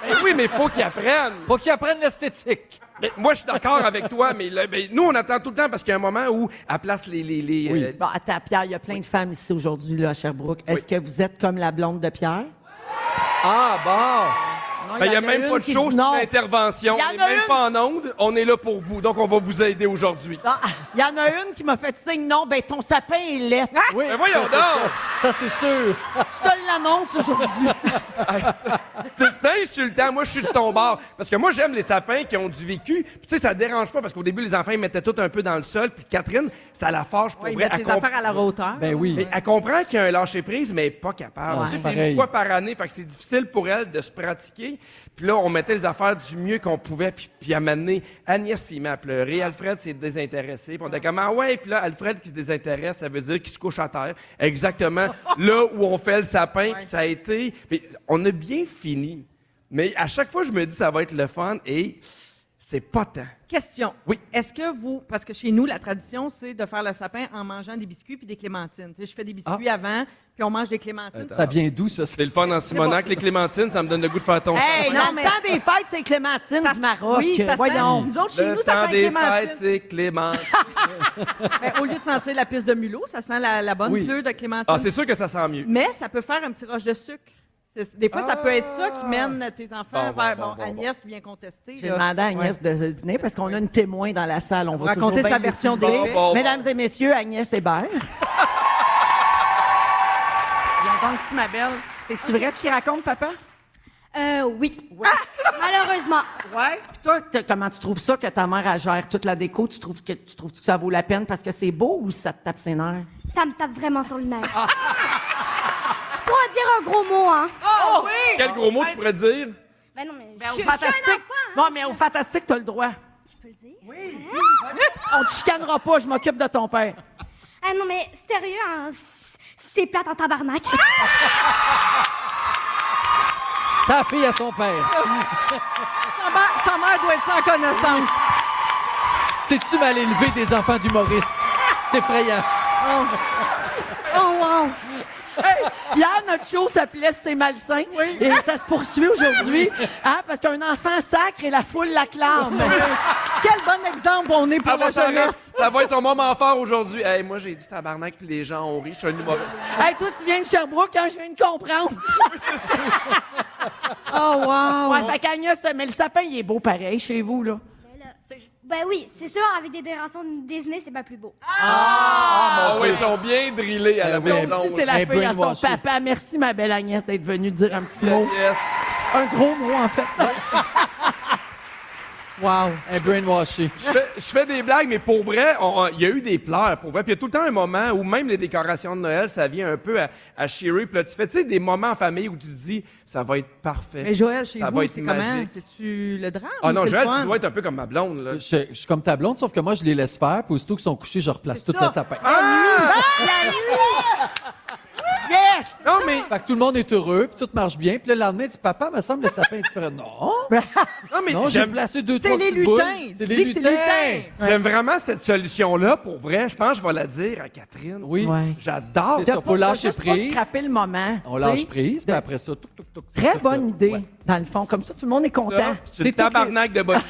Ben oui, mais faut qu'ils apprennent. Faut qu'ils apprennent l'esthétique. Mais moi, je suis d'accord avec toi, mais nous, on attend tout le temps parce qu'il y a un moment où elle place les Bon, attends, Pierre, il y a plein de femmes ici aujourd'hui là, à Sherbrooke. Est-ce que vous êtes comme la blonde de Pierre? Ah, bon. Non, ben, il n'y a en même une pas de qui chose, dit c'est non. une intervention. Il y en On n'est a même une. pas en onde. On est là pour vous. Donc, on va vous aider aujourd'hui. Ah, il y en a une qui m'a fait signe, non, ben ton sapin est laid. Oui, Ben voyons ça, c'est donc. ça. Ça, c'est sûr. Je te l'annonce aujourd'hui. C'est insultant. Moi, je suis de ton bord. Parce que moi, j'aime les sapins qui ont du vécu. Puis, tu sais, ça dérange pas parce qu'au début, les enfants, ils mettaient tout un peu dans le sol. Puis, Catherine, ça la fâche pour Oui, vrai. mettre Elle les affaires à la hauteur. Ben oui. Mais elle comprend qu'il y a un lâcher-prise, mais elle n'est pas capable. Ouais, Tu sais, c'est pareil. une fois par année, fait que c'est difficile pour elle de se pratiquer. Puis là, on mettait les affaires du mieux qu'on pouvait. Puis à un moment donné, Agnès s'est mise à pleurer. Alfred s'est désintéressé. Puis on était comme, ah ouais. Puis là, Alfred qui se désintéresse, ça veut dire qu'il se couche à terre. Exactement là où on fait le sapin. Puis ça a été... Mais on a bien fini. Mais à chaque fois, je me dis, ça va être le fun. Et c'est pas tant. Question. Oui. Est-ce que vous, parce que chez nous, la tradition, c'est de faire le sapin en mangeant des biscuits puis des clémentines. Tu sais, je fais des biscuits avant, puis on mange des clémentines. Ça vient d'où, ça? C'est le fun en Simonac. Les clémentines, ça me donne le goût de faire ton Hey, Non, dans mais- le temps des fêtes, c'est Clémentine Ça du Maroc. Oui, ça Voyons. sent. Nous autres, chez Le nous, ça temps sent des clémentine. fêtes, c'est Clémentine. Ben, au lieu de sentir la piste de mulot, ça sent la bonne Oui. pleure de clémentine. Ah, c'est sûr que ça sent mieux. Mais ça peut faire un petit roche de sucre. Des fois, ça peut être ça qui mène tes enfants Bon, vers... bon, bon, Agnès vient contester. J'ai là. demandé à Agnès de venir parce qu'on a une témoin dans la salle. On va raconter toujours sa bien version l'utiliser. des faits. Bon. Mesdames et messieurs, Agnès Hébert. Viens donc ici, ma belle. C'est-tu vrai ce qu'il raconte, papa? Oui. Malheureusement. Ouais. Puis toi, comment tu trouves ça que ta mère elle gère toute la déco? Tu trouves que ça vaut la peine parce que c'est beau ou ça te tape ses nerfs? Ça me tape vraiment sur le nerf. Je pourrais dire un gros mot, hein. Oh oui! Quel gros mot tu pourrais dire? Ben non, mais Ben, je au suis un fantastique. enfant, hein. Non, mais au fantastique, t'as le droit. Je peux le dire. Oui. On te chicanera pas, je m'occupe de ton père. Ah non, mais sérieux, hein, c'est plate en tabarnak. Sa fille à son père. Sa mère doit être sans connaissance. Sais-tu mal élevé des enfants d'humoristes? C'est effrayant. Oh, wow. Hey, hier, notre show s'appelait C'est malsain. Et ça se poursuit aujourd'hui. Hein, parce qu'un enfant sacre et la foule l'acclame. Quel bon exemple on est pour la jeunesse. Ça va être son moment fort aujourd'hui. Hey, moi, j'ai dit tabarnak, puis les gens ont ri. Je suis un humoriste. Hey, toi, tu viens de Sherbrooke, hein, je viens de comprendre. Oh, wow. Ouais, fait qu'Agnès, mais le sapin, il est beau pareil chez vous, là. Ben oui, c'est sûr, avec des décorations Disney, c'est pas plus beau. Ah, oui, ils sont bien drillés à la oui. maison. Si c'est la Un fille à son brainwashé. papa. Merci, ma belle Agnès, d'être venue dire un petit mot. Yes. Un gros mot, en fait. Wow. Un brainwashé. Je fais des blagues, mais pour vrai, il y a eu des pleurs, pour vrai. Puis il y a tout le temps un moment où même les décorations de Noël, ça vient un peu à chier. Puis là, tu fais, tu sais, des moments en famille où tu te dis, ça va être parfait. Mais Joël, chez Ça vous, va être c'est comment? magique. C'est-tu le drame? Ah ou non, c'est le Joël, fun? tu dois être un peu comme ma blonde, là. Je suis comme ta blonde, sauf que moi, je les laisse faire. Puis aussitôt qu'ils sont couchés, je replace tout ça. le sapin. Yes! Non, mais... Fait que tout le monde est heureux, puis tout marche bien. Puis le lendemain, il dit, papa, me semble le sapin est différent. Non, Non, mais non, j'ai j'aime... placé 2, C'est 3 les petites boules. lutins. C'est Dis les que c'est lutins. lutins. J'aime vraiment cette solution-là, pour vrai. Je pense que je vais la dire à Catherine. Oui, Ouais. J'adore. C'est ça, faut lâcher Juste pas prise. scraper le moment. On tu lâche sais. prise, puis après ça, touc. Très touc, bonne touc. idée, Ouais. dans le fond. Comme ça, tout le monde est content. Ça, c'est le C'est toutes tabarnak de bonne.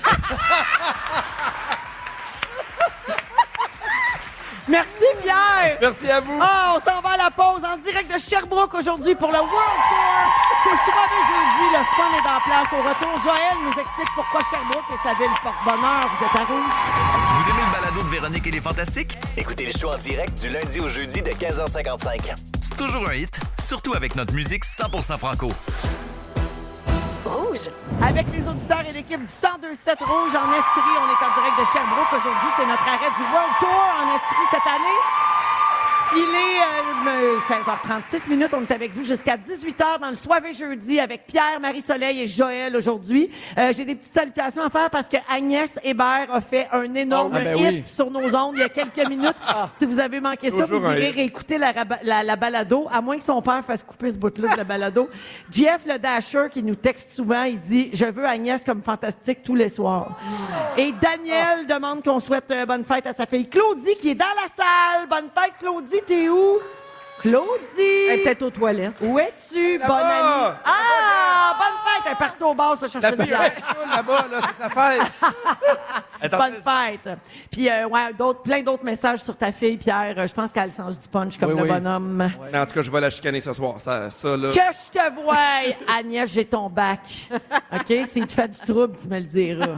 Merci, Pierre! Merci à vous. Ah, on s'en va à la pause en direct de Sherbrooke aujourd'hui pour le World Tour. C'est soirée jeudi, le fun est en place. Au retour, Joël nous explique pourquoi Sherbrooke est sa ville porte-bonheur. Vous êtes à rouge. Vous aimez le balado de Véronique et les Fantastiques? Écoutez le show en direct du lundi au jeudi de 15h55. C'est toujours un hit, surtout avec notre musique 100% franco. Rouge. Avec les auditeurs et l'équipe du 102.7 Rouge en Estrie, on est en direct de Sherbrooke. Aujourd'hui, c'est notre arrêt du World Tour en Estrie cette année. Il est 16h36 minutes. On est avec vous jusqu'à 18h dans le Soirée jeudi avec Pierre, Marie-Soleil et Joël aujourd'hui. J'ai des petites salutations à faire parce que Agnès Hébert a fait un énorme Ah, ben hit oui. sur nos ondes il y a quelques minutes. Si vous avez manqué ça, Toujours vous un irez hit. réécouter la balado, à moins que son père fasse couper ce bout-là de la balado. Jeff, le Dasher, qui nous texte souvent, il dit « Je veux Agnès comme fantastique tous les soirs. » Et Daniel demande qu'on souhaite bonne fête à sa fille Claudie, qui est dans la salle. Bonne fête, Claudie, t'es où? Claudie! Elle est peut-être aux toilettes. Où es-tu, bonne Là-bas. amie? Ah! Bonne fête! Elle est partie au bar se chercher La une fille bière. est saoule là-bas, là, c'est sa fête. Elle est en Bonne train fête! Puis, ouais, plein d'autres messages sur ta fille, Pierre. Je pense qu'elle a le sens du punch comme Oui, le oui. bonhomme. de- Mais en tout cas, je vais la chicaner ce soir. Ça là. Que je te voie, Agnès, j'ai ton bac. OK? Si tu fais du trouble, tu me le diras.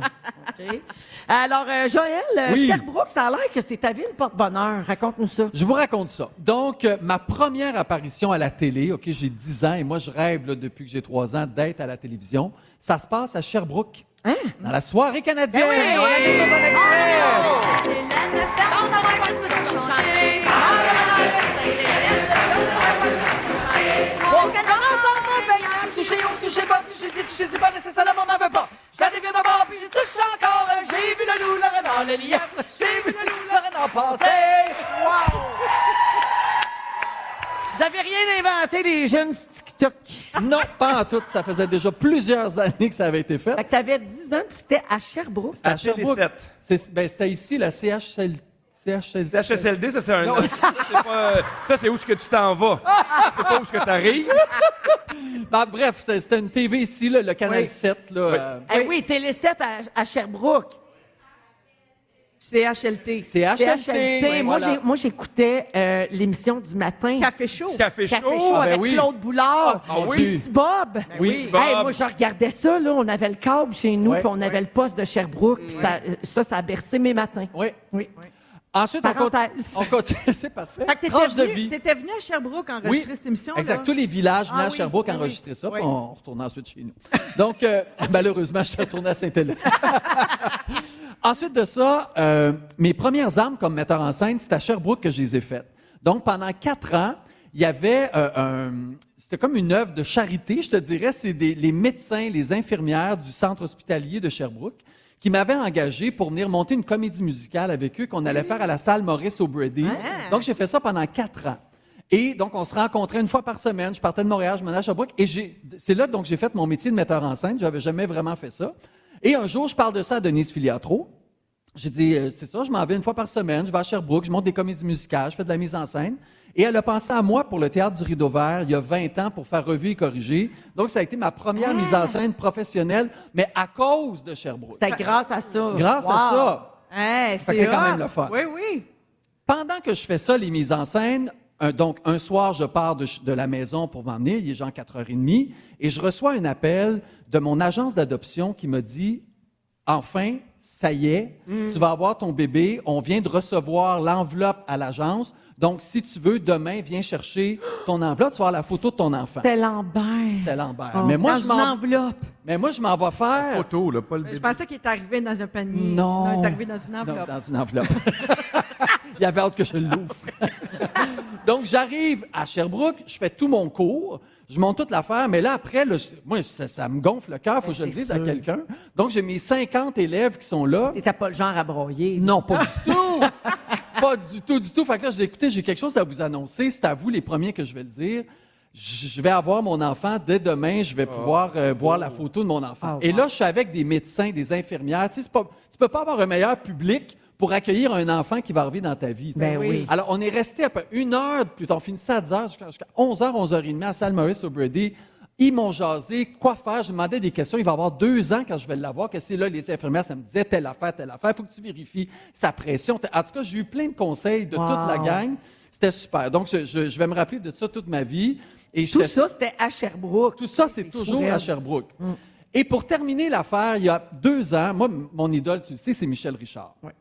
OK? Alors, Joël, Oui. Sherbrooke, ça a l'air que c'est ta ville porte-bonheur. Raconte-nous ça. Je vous raconte ça. Donc, ma première apparition à la télé, OK, j'ai 10 ans et moi, je rêve là, depuis que j'ai 3 ans d'être à la télévision. Ça se passe à Sherbrooke, dans la soirée canadienne. Ben oui! On a des photos d'extrait. C'était la neuf heures, on va se mettre à chanter. Touché pas, touché c'est pas nécessairement ma veut pas. Je la déviens d'abord, puis je touche encore. J'ai vu le loup, le renard, le lièvre. J'ai vu le loup, le renard passer. Wow! Vous avez rien inventé, les jeunes TikTok. Non, pas en tout. Ça faisait déjà plusieurs années que ça avait été fait. Fait que t'avais 10 ans, puis c'était à Sherbrooke. C'était à À Sherbrooke. Télé7. C'était ici, la CHSLD. CHSLD, ça, c'est un. Ça, c'est où est-ce que tu t'en vas. C'est pas où est-ce que t'arrives. Ben, bref, c'était une TV ici, là, le Canal 7. Là, Eh oui, Télé7 à Sherbrooke. CHLT. CHLT. CHLT. Moi, j'écoutais l'émission du matin. Café chaud. Café Café chaud. chaud Ah, ben avec oui. Claude Boulard. Ah, mon Puis Dieu. Petit Bob. Oui, Bob. Hey, moi, je regardais ça, là. On avait le câble chez nous, Ouais. puis on avait le poste de Sherbrooke. Puis ça a bercé mes matins. Oui. Oui. Ensuite, Parenthèse. on continue. C'est parfait. Fait que Tranche de vie. t'étais venu à Sherbrooke enregistrer cette émission, Exact. là? Tous les villages venaient Ah à oui, Sherbrooke oui, enregistrer ça, oui. puis on retournait ensuite chez nous. Donc, malheureusement, je suis retourné à Saint-Hélène. Ensuite de ça, mes premières armes comme metteur en scène, c'est à Sherbrooke que je les ai faites. Donc, pendant 4 ans, il y avait c'était comme une œuvre de charité, je te dirais. C'est les médecins, les infirmières du centre hospitalier de Sherbrooke qui m'avaient engagé pour venir monter une comédie musicale avec eux qu'on allait faire à la salle Maurice O'Brady. Ah. Donc, j'ai fait ça pendant 4 ans. Et donc, on se rencontrait une fois par semaine. Je partais de Montréal, je menais à Sherbrooke. Et c'est là donc j'ai fait mon métier de metteur en scène. J'avais jamais vraiment fait ça. Et un jour, je parle de ça à Denise Filiatro. J'ai dit, c'est ça, je m'en vais une fois par semaine, je vais à Sherbrooke, je monte des comédies musicales, je fais de la mise en scène. Et elle a pensé à moi pour le Théâtre du Rideau Vert il y a 20 ans pour faire Revue et corriger. Donc, ça a été ma première mise en scène professionnelle, mais à cause de Sherbrooke. C'était grâce à ça. Grâce Wow. à ça. Hey, Fait que c'est quand hot. même le fun. Oui, oui. Pendant que je fais ça, les mises en scène, donc un soir, je pars de la maison pour m'en venir, il est genre 4h30, et je reçois un appel de mon agence d'adoption qui me dit « Enfin, ça y est, tu vas avoir ton bébé, on vient de recevoir l'enveloppe à l'agence, donc si tu veux, demain, viens chercher ton enveloppe, tu vas avoir la photo de ton enfant. » C'était Lambert. C'était Lambert. Oh, mais, moi, Dans je une m'en, enveloppe. mais moi, je m'en vais faire... Photo, là, pas le Je bébé. pensais qu'il était arrivé dans un panier. Non. Il est arrivé dans une Non, enveloppe. dans une enveloppe. Il avait hâte que je l'ouvre. Donc, j'arrive à Sherbrooke, je fais tout mon cours, je monte toute l'affaire, mais là, après, là, moi, ça me gonfle le cœur, il faut que je le dise à quelqu'un. Donc, j'ai mes 50 élèves qui sont là. T'étais pas le genre à broyer. Non, pas du tout! Pas du tout, du tout. Fait que là, j'ai dit, écoutez, j'ai quelque chose à vous annoncer. C'est à vous les premiers que je vais le dire. je vais avoir mon enfant dès demain, je vais pouvoir voir la photo de mon enfant. Oh, Et wow. là, je suis avec des médecins, des infirmières. Tu sais, tu peux pas avoir un meilleur public pour accueillir un enfant qui va arriver dans ta vie. tu sais. Ben oui. Alors, on est resté à peu près 1 heure de plus tard. On finissait à 10 heures jusqu'à 11h, 11h30 à Salle Maurice O'Brady. Ils m'ont jasé, quoi faire? Je demandais des questions. Il va avoir 2 ans quand je vais l'avoir. Que c'est là, les infirmières, ça me disait telle affaire. Il faut que tu vérifies sa pression. En tout cas, j'ai eu plein de conseils de toute la gang. C'était super. Donc, je vais me rappeler de ça toute ma vie. Et Tout ça, c'était à Sherbrooke. Tout ça, c'est toujours fou, à raide. Sherbrooke. Et pour terminer l'affaire, il y a 2 ans, moi, mon idole, tu le sais, c'est Michel Richard. Ouais.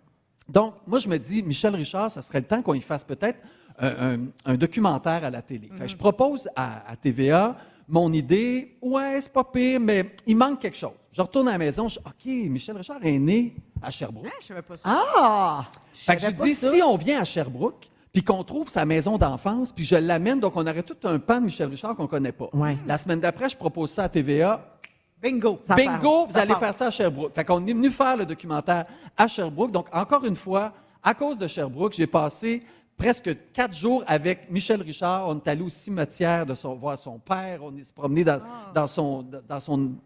Donc, moi, je me dis, Michel Richard, ça serait le temps qu'on y fasse peut-être un documentaire à la télé. Fait que je propose à TVA mon idée. Ouais, c'est pas pire, mais il manque quelque chose. Je retourne à la maison, je dis, OK, Michel Richard est né à Sherbrooke. Je savais pas ça. Ah! Fait que je dis, si on vient à Sherbrooke, puis qu'on trouve sa maison d'enfance, puis je l'amène, donc on aurait tout un pan de Michel Richard qu'on connaît pas. Ouais. La semaine d'après, je propose ça à TVA. Bingo. Ça Bingo, part. vous Ça allez part. faire ça à Sherbrooke. Fait qu'on est venu faire le documentaire à Sherbrooke. Donc, encore une fois, à cause de Sherbrooke, j'ai passé presque 4 jours avec Michel Richard. On est allé au cimetière voir son père. On est se promené dans son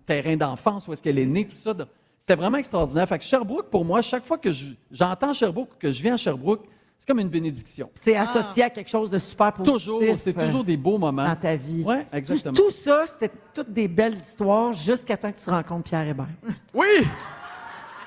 terrain d'enfance, où est-ce qu'elle est née, tout ça. C'était vraiment extraordinaire. Fait que Sherbrooke, pour moi, chaque fois que j'entends Sherbrooke ou que je viens à Sherbrooke, c'est comme une bénédiction. C'est associé à quelque chose de super positif. Toujours, c'est toujours des beaux moments. Dans ta vie. Oui, exactement. Tout ça, c'était toutes des belles histoires jusqu'à temps que tu rencontres Pierre Hébert. Oui!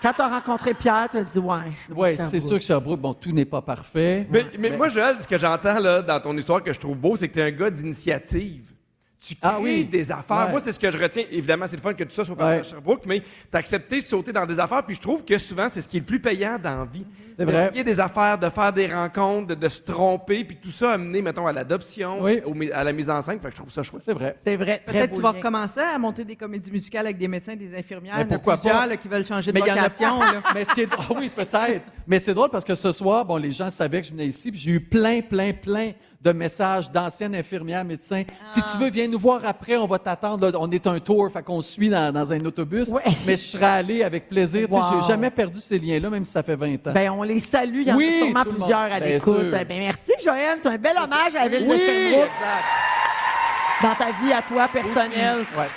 Quand tu as rencontré Pierre, tu as dit ouais. Oui, c'est Sherbrooke. sûr que Sherbrooke, bon, tout n'est pas parfait. Mais moi, Joël, ce que j'entends là, dans ton histoire que je trouve beau, c'est que tu es un gars d'initiative. Tu crées des affaires. Ouais. Moi, c'est ce que je retiens. Évidemment, c'est le fun que tout ça soit passé à Sherbrooke, mais tu as accepté de sauter dans des affaires, puis je trouve que souvent, c'est ce qui est le plus payant dans la vie. C'est vrai. D'essayer des affaires, de faire des rencontres, de se tromper, puis tout ça amené, mettons, à l'adoption, Oui. à la mise en scène. Fait que je trouve ça chouette. C'est vrai. C'est vrai. très Peut-être beau tu vas lien. recommencer à monter des comédies musicales avec des médecins, des infirmières. Mais Il y en a pourquoi plusieurs, pas? là, qui veulent changer de Mais il y en a vocation. là. Mais ce qui est oui, peut-être. Mais c'est drôle parce que ce soir, bon, les gens savaient que je venais ici, puis j'ai eu plein de messages d'anciennes infirmières, médecins. Si tu veux, viens nous voir après, on va t'attendre. Là, on est un tour, fait qu'on suit dans un autobus. Ouais. Mais je serais allé avec plaisir. Tu sais, Wow. j'ai jamais perdu ces liens-là, même si ça fait 20 ans. Ben, on les salue. Il y en Oui, a sûrement tout le plusieurs monde. à Bien l'écoute. sûr. Ben, merci, Joël. C'est un bel hommage à la ville oui, de Sherbrooke exact. dans ta vie à toi personnelle. Ouais.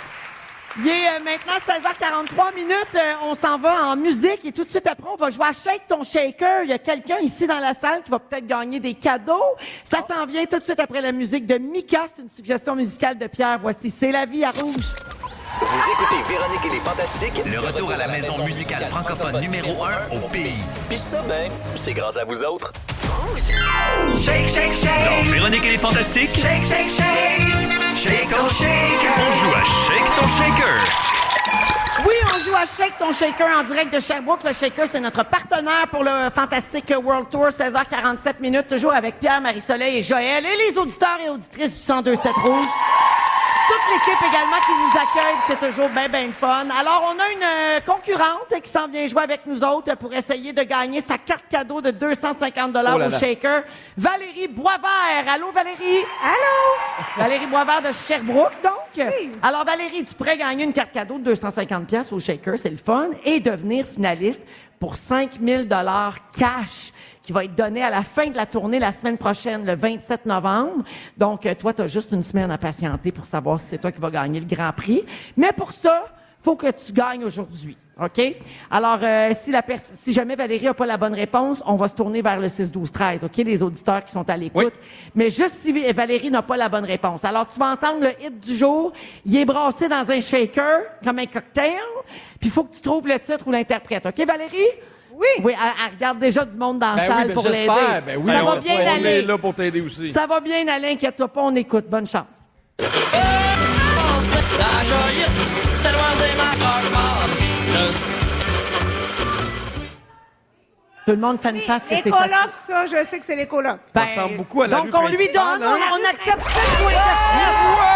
Il est maintenant 16h43 minutes. On s'en va en musique et tout de suite après, on va jouer à Shake ton Shaker. Il y a quelqu'un ici dans la salle qui va peut-être gagner des cadeaux. Ça s'en vient tout de suite après la musique de Mika. C'est une suggestion musicale de Pierre. Voici C'est la vie à Rouge. Vous écoutez Véronique et les Fantastiques. Le retour à la maison musicale francophone numéro 1 au pays. Puis ça, ben, c'est grâce à vous autres. Shake, shake, shake. Dans Véronique et les Fantastiques. Shake, shake, shake. Shake ton shaker. On joue à Shake ton shaker. Oui, on joue à Shake ton Shaker en direct de Sherbrooke. Le Shaker, c'est notre partenaire pour le Fantastic World Tour. 16h47 minutes, toujours avec Pierre, Marie-Soleil et Joël et les auditeurs et auditrices du 102.7 Rouge. Toute l'équipe également qui nous accueille, c'est toujours bien fun. Alors, on a une concurrente qui s'en vient jouer avec nous autres pour essayer de gagner sa carte cadeau de 250 $ Oh là au là. Shaker. Valérie Boisvert. Allô, Valérie? Allô? Valérie Boisvert de Sherbrooke, donc. Oui. Alors, Valérie, tu pourrais gagner une carte cadeau de 250 $ au Shaker, c'est le fun, et devenir finaliste pour 5 000 $ cash qui va être donné à la fin de la tournée la semaine prochaine, le 27 novembre. Donc, toi, tu as juste une semaine à patienter pour savoir si c'est toi qui vas gagner le Grand Prix. Mais pour ça, faut que tu gagnes aujourd'hui. OK? Alors, si jamais Valérie n'a pas la bonne réponse, on va se tourner vers le 6-12-13, OK? Les auditeurs qui sont à l'écoute. Oui. Mais juste si Valérie n'a pas la bonne réponse. Alors, tu vas entendre le hit du jour. Il est brassé dans un shaker, comme un cocktail. Puis, il faut que tu trouves le titre ou l'interprète. OK, Valérie? Oui. Oui, elle regarde déjà du monde dans la Ben oui, salle ben pour l'aider. j'espère. Ben oui, Ça va on- bien On est aller. là pour t'aider aussi. Ça va bien aller, inquiète-toi pas, on écoute. Bonne chance. Tout le monde fait une face que Les c'est colocs, facile. ça, je sais que c'est les colocs. Ça ressemble beaucoup à la donc, rue on lui principale, donne, hein? on accepte ça ou interprète.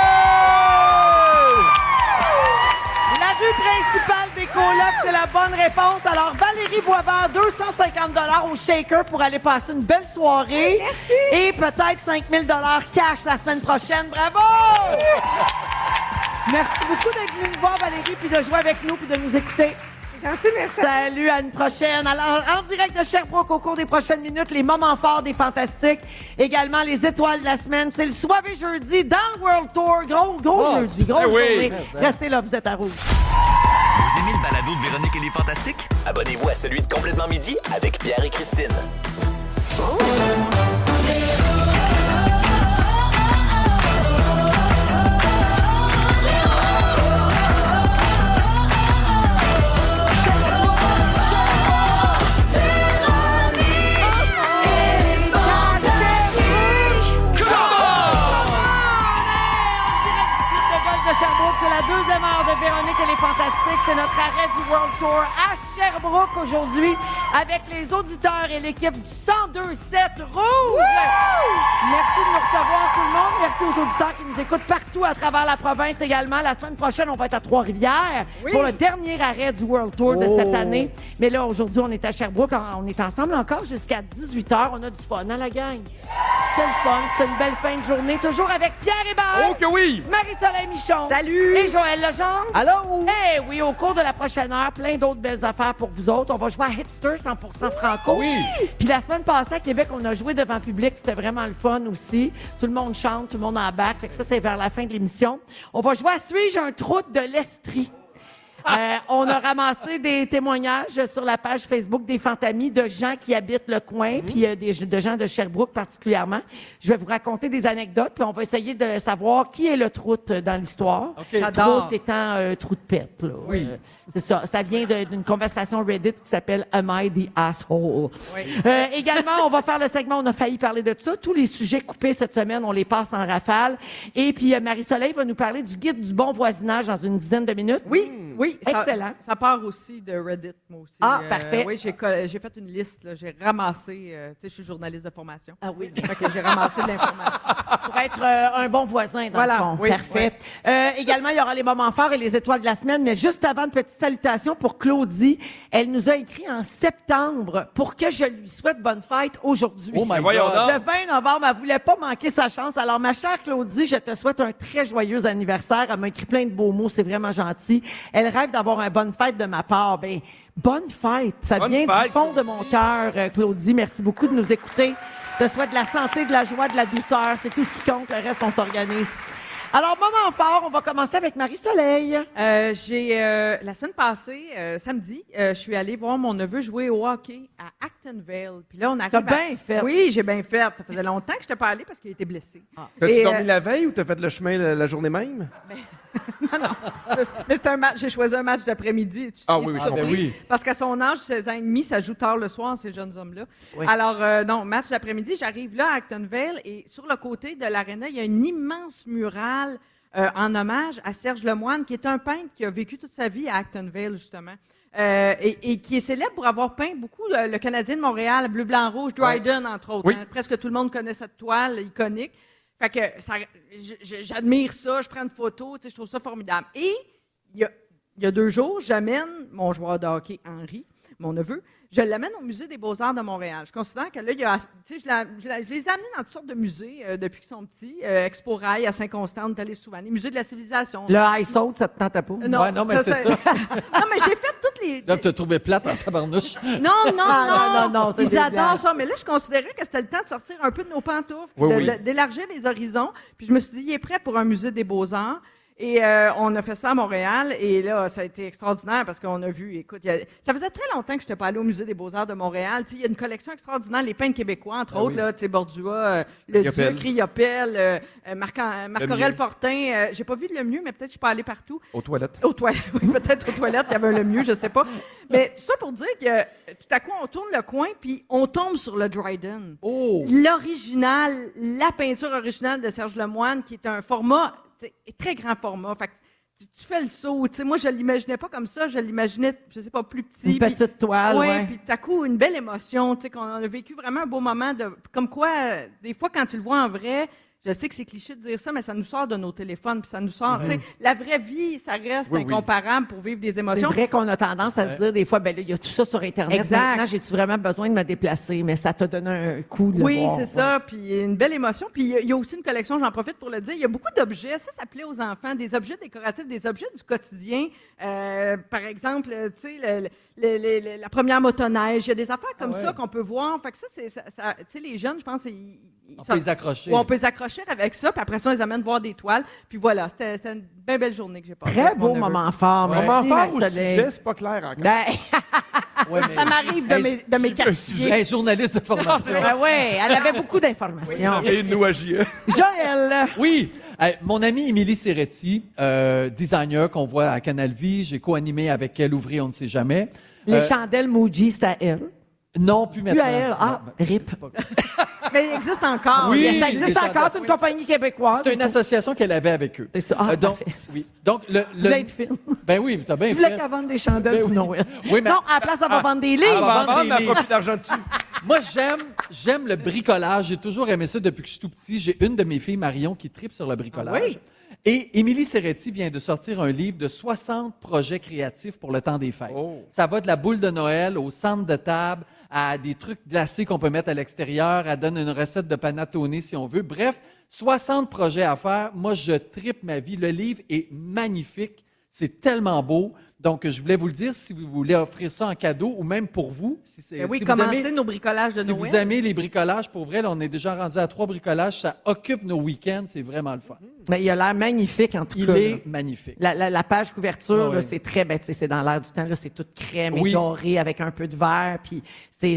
La rue principale des colocs, c'est la bonne réponse. Alors, Valérie Boisvert, 250 $ au Shaker pour aller passer une belle soirée. Merci. Et peut-être 5 000 $ cash la semaine prochaine. Bravo! Merci beaucoup d'être venu nous voir, Valérie, puis de jouer avec nous, puis de nous écouter. Gentil, merci. Salut, à une prochaine. Alors, en direct de Sherbrooke, au cours des prochaines minutes, les moments forts des Fantastiques. Également, les étoiles de la semaine. C'est le Soirée jeudi dans le World Tour. Gros jeudi, grosse journée. Restez là, vous êtes à Rouge. Vous aimez le balado de Véronique et les Fantastiques? Abonnez-vous à celui de Complètement Midi avec Pierre et Christine. C'est la deuxième heure de Véronique et les Fantastiques. C'est notre arrêt du World Tour à Sherbrooke aujourd'hui avec les auditeurs et l'équipe du 102.7 Rouge. Merci de nous recevoir tout le monde. Merci aux auditeurs qui nous écoutent partout à travers la province également. La semaine prochaine, on va être à Trois-Rivières pour le dernier arrêt du World Tour de cette année. Mais là, aujourd'hui, on est à Sherbrooke. On est ensemble encore jusqu'à 18h. On a du fun à la gang. C'est le fun. C'est une belle fin de journée. Toujours avec Pierre Hébert. Oh que oui! Marie-Soleil Michon. Salut! Et Joël Legendre. Allô? Eh oui, au cours de la prochaine heure, plein d'autres belles affaires pour vous autres. On va jouer à Hipster 100% franco. Oui! Puis la semaine passée, à Québec, on a joué devant public. C'était vraiment le fun aussi. Tout le monde chante, tout le monde embarque. Fait que ça, c'est vers la fin de l'émission. On va jouer à Suis-je un troute de l'Estrie? On a ramassé des témoignages sur la page Facebook des Fantamis de gens qui habitent le coin, puis de gens de Sherbrooke particulièrement. Je vais vous raconter des anecdotes, puis on va essayer de savoir qui est le troute dans l'histoire. OK. Troute étant trou de pète. Là. Oui. C'est ça. Ça vient d'une conversation Reddit qui s'appelle « Am I the asshole? » Également, on va faire le segment « On a failli parler de ça ». Tous les sujets coupés cette semaine, on les passe en rafale. Et puis, Marie-Soleil va nous parler du guide du bon voisinage dans une dizaine de minutes. Oui. Excellent. Ça part aussi de Reddit, moi aussi. Ah, parfait. Oui, j'ai fait une liste. Là. J'ai ramassé. Tu sais, je suis journaliste de formation. Ah oui. Fait que j'ai ramassé de l'information. Pour être un bon voisin, dans le fond. Oui, Parfait. Également, il y aura les moments forts et les étoiles de la semaine. Mais juste avant, une petite salutation pour Claudie. Elle nous a écrit en septembre pour que je lui souhaite bonne fête aujourd'hui. Oh my Voyons God. donc. Le 20 novembre, elle voulait pas manquer sa chance. Alors, ma chère Claudie, je te souhaite un très joyeux anniversaire. Elle m'a écrit plein de beaux mots. C'est vraiment gentil. Elle rêve d'avoir une bonne fête de ma part. Ben, bonne fête. Ça Bonne vient fête. du fond de mon cœur, Claudie. Merci beaucoup de nous écouter. Je te souhaite de la santé, de la joie, de la douceur. C'est tout ce qui compte. Le reste, on s'organise. Alors, moment fort, on va commencer avec Marie-Soleil. La semaine passée, samedi, je suis allée voir mon neveu jouer au hockey à Actonville. Puis là, on arrive. T'as bien fait. Oui, j'ai bien fait. Ça faisait longtemps que je n'étais pas allée parce qu'il était blessé. T'as-tu Et, dormi la veille ou t'as fait le chemin la journée même? Mais c'était un match. J'ai choisi un match d'après-midi. Ah oui, je comprends. Oui. Parce qu'à son âge, 16 ans et demi, ça joue tard le soir, ces jeunes hommes-là. Oui. Alors, non, match d'après-midi, j'arrive là à Actonville et sur le côté de l'aréna, il y a une immense murale en hommage à Serge Lemoine, qui est un peintre qui a vécu toute sa vie à Actonville, justement. Et qui est célèbre pour avoir peint beaucoup le Canadien de Montréal, bleu, blanc, rouge, Dryden, entre autres. Oui. Hein. Presque tout le monde connaît cette toile iconique. Fait que j'admire ça, je prends une photo, tu sais, je trouve ça formidable. Et il y a 2 jours, j'amène mon joueur de hockey, Henri, mon neveu, je l'amène au Musée des Beaux-Arts de Montréal. Je considère que là, tu sais, je les ai amenés dans toutes sortes de musées depuis qu'ils sont petits. Expo Rail à Saint-Constant, on est allé souvent. Les musées de la civilisation. Le high saute, ça te tente pas? Non, mais c'est ça. Non, mais j'ai fait toutes les... Ils doivent te trouver plate en tabarnouche. Non, c'est Ils des adorent blagues. ça. Mais là, je considérais que c'était le temps de sortir un peu de nos pantoufles, Oui, d'élargir les horizons. Puis je me suis dit, il est prêt pour un musée des Beaux-Arts. Et on a fait ça à Montréal. Et là, ça a été extraordinaire parce qu'on a vu, écoute, ça faisait très longtemps que je n'étais pas allée au Musée des Beaux-Arts de Montréal. Il y a une collection extraordinaire, les peintres québécois, entre autres, là, Bordua, Le Duc, Riopelle, Marc-Aurèle Fortin. J'ai pas vu le Lemieux, mais peut-être que je suis pas allée partout. Aux toilettes. Aux toilettes, oui, peut-être aux toilettes, il y avait un Lemieux, je sais pas. Mais tout ça pour dire que tout à coup, on tourne le coin, puis on tombe sur le Dryden. Oh! L'original, la peinture originale de Serge Lemoine, qui est un format, très grand format. Fait que tu fais le saut. Moi, je l'imaginais pas comme ça. Je l'imaginais, je sais pas, plus petit. Une petite toile, Oui, ouais. puis tout à coup, une belle émotion. Qu'on a vécu vraiment un beau moment. Comme quoi, des fois, quand tu le vois en vrai, Je sais que c'est cliché de dire ça, mais ça nous sort de nos téléphones, puis ça nous sort. Tu sais, la vraie vie, ça reste incomparable pour vivre des C'est émotions. vrai qu'on a tendance à se dire des fois, ben là, il y a tout ça sur Internet. Exact. Maintenant, j'ai-tu vraiment besoin de me déplacer? Mais ça t'a donné un coup de le Oui, voir. c'est ça. Puis une belle émotion. Puis il y a aussi une collection, j'en profite pour le dire. Il y a beaucoup d'objets. Ça plaît aux enfants. Des objets décoratifs, des objets du quotidien. Par exemple, tu sais, la première motoneige. Il y a des affaires comme ça qu'on peut voir. Fait que ça, tu sais, les jeunes, je pense, On peut les accrocher. on peut les accrocher avec ça. Puis après ça, on les amène voir des toiles. Puis voilà, c'était une bien belle journée que j'ai passée. Très avec mon beau neveu. moment fort. Moment Merci, fort au Marceline. sujet, c'est pas clair encore. Ben, Ouais, mais- Ça m'arrive de m'écarquiller. Hey, journaliste de formation. ben ouais, elle avait beaucoup d'informations. Et nous à JE. Joël, Oui, mon amie Émilie Serretti, designer qu'on voit à Canal Vie, j'ai co-animé avec elle Ouvrir, on ne sait jamais. les chandelles Muji, c'est à elle. Non, plus Plus maintenant. à elle. Ah, RIP. Mais il existe encore. Oui, Ça les existe encore, chandelles. c'est une compagnie québécoise. C'est une association qu'elle avait avec eux. C'est ça. Ah, donc, parfait. oui. Donc, Vous voulez être fine. Ben oui, t'as bien Je voulais fait. qu'elle vende des chandelles Ben pour oui. Noël. Oui, mais- Non, à la place, elle va vendre des Elle livres. va On va vendre vendre, des mais elle livres. fera plus d'argent dessus. Moi, j'aime le bricolage. J'ai toujours aimé ça depuis que je suis tout petit. J'ai une de mes filles, Marion, qui tripe sur le bricolage. Ah oui? Et Émilie Serretti vient de sortir un livre de 60 projets créatifs pour le temps des fêtes. Oh. Ça va de la boule de Noël au centre de table, à des trucs glacés qu'on peut mettre à l'extérieur. Elle donne une recette de panettone si on veut. Bref, 60 projets à faire. Moi, je tripe ma vie. Le livre est magnifique. C'est tellement beau. Donc, je voulais vous le dire, si vous voulez offrir ça en cadeau ou même pour vous. Ben oui, si vous commencer aimez- nos bricolages de si Noël. vous aimez les bricolages, pour vrai, là, on est déjà rendu à 3 bricolages. Ça occupe nos week-ends. C'est vraiment le fun. Mais il a l'air magnifique, en tout Il cas. est magnifique. La page couverture, Ouais. là, c'est très, ben, tu sais, c'est dans l'air du temps, là, c'est tout crème Oui. et doré avec un peu de vert, puis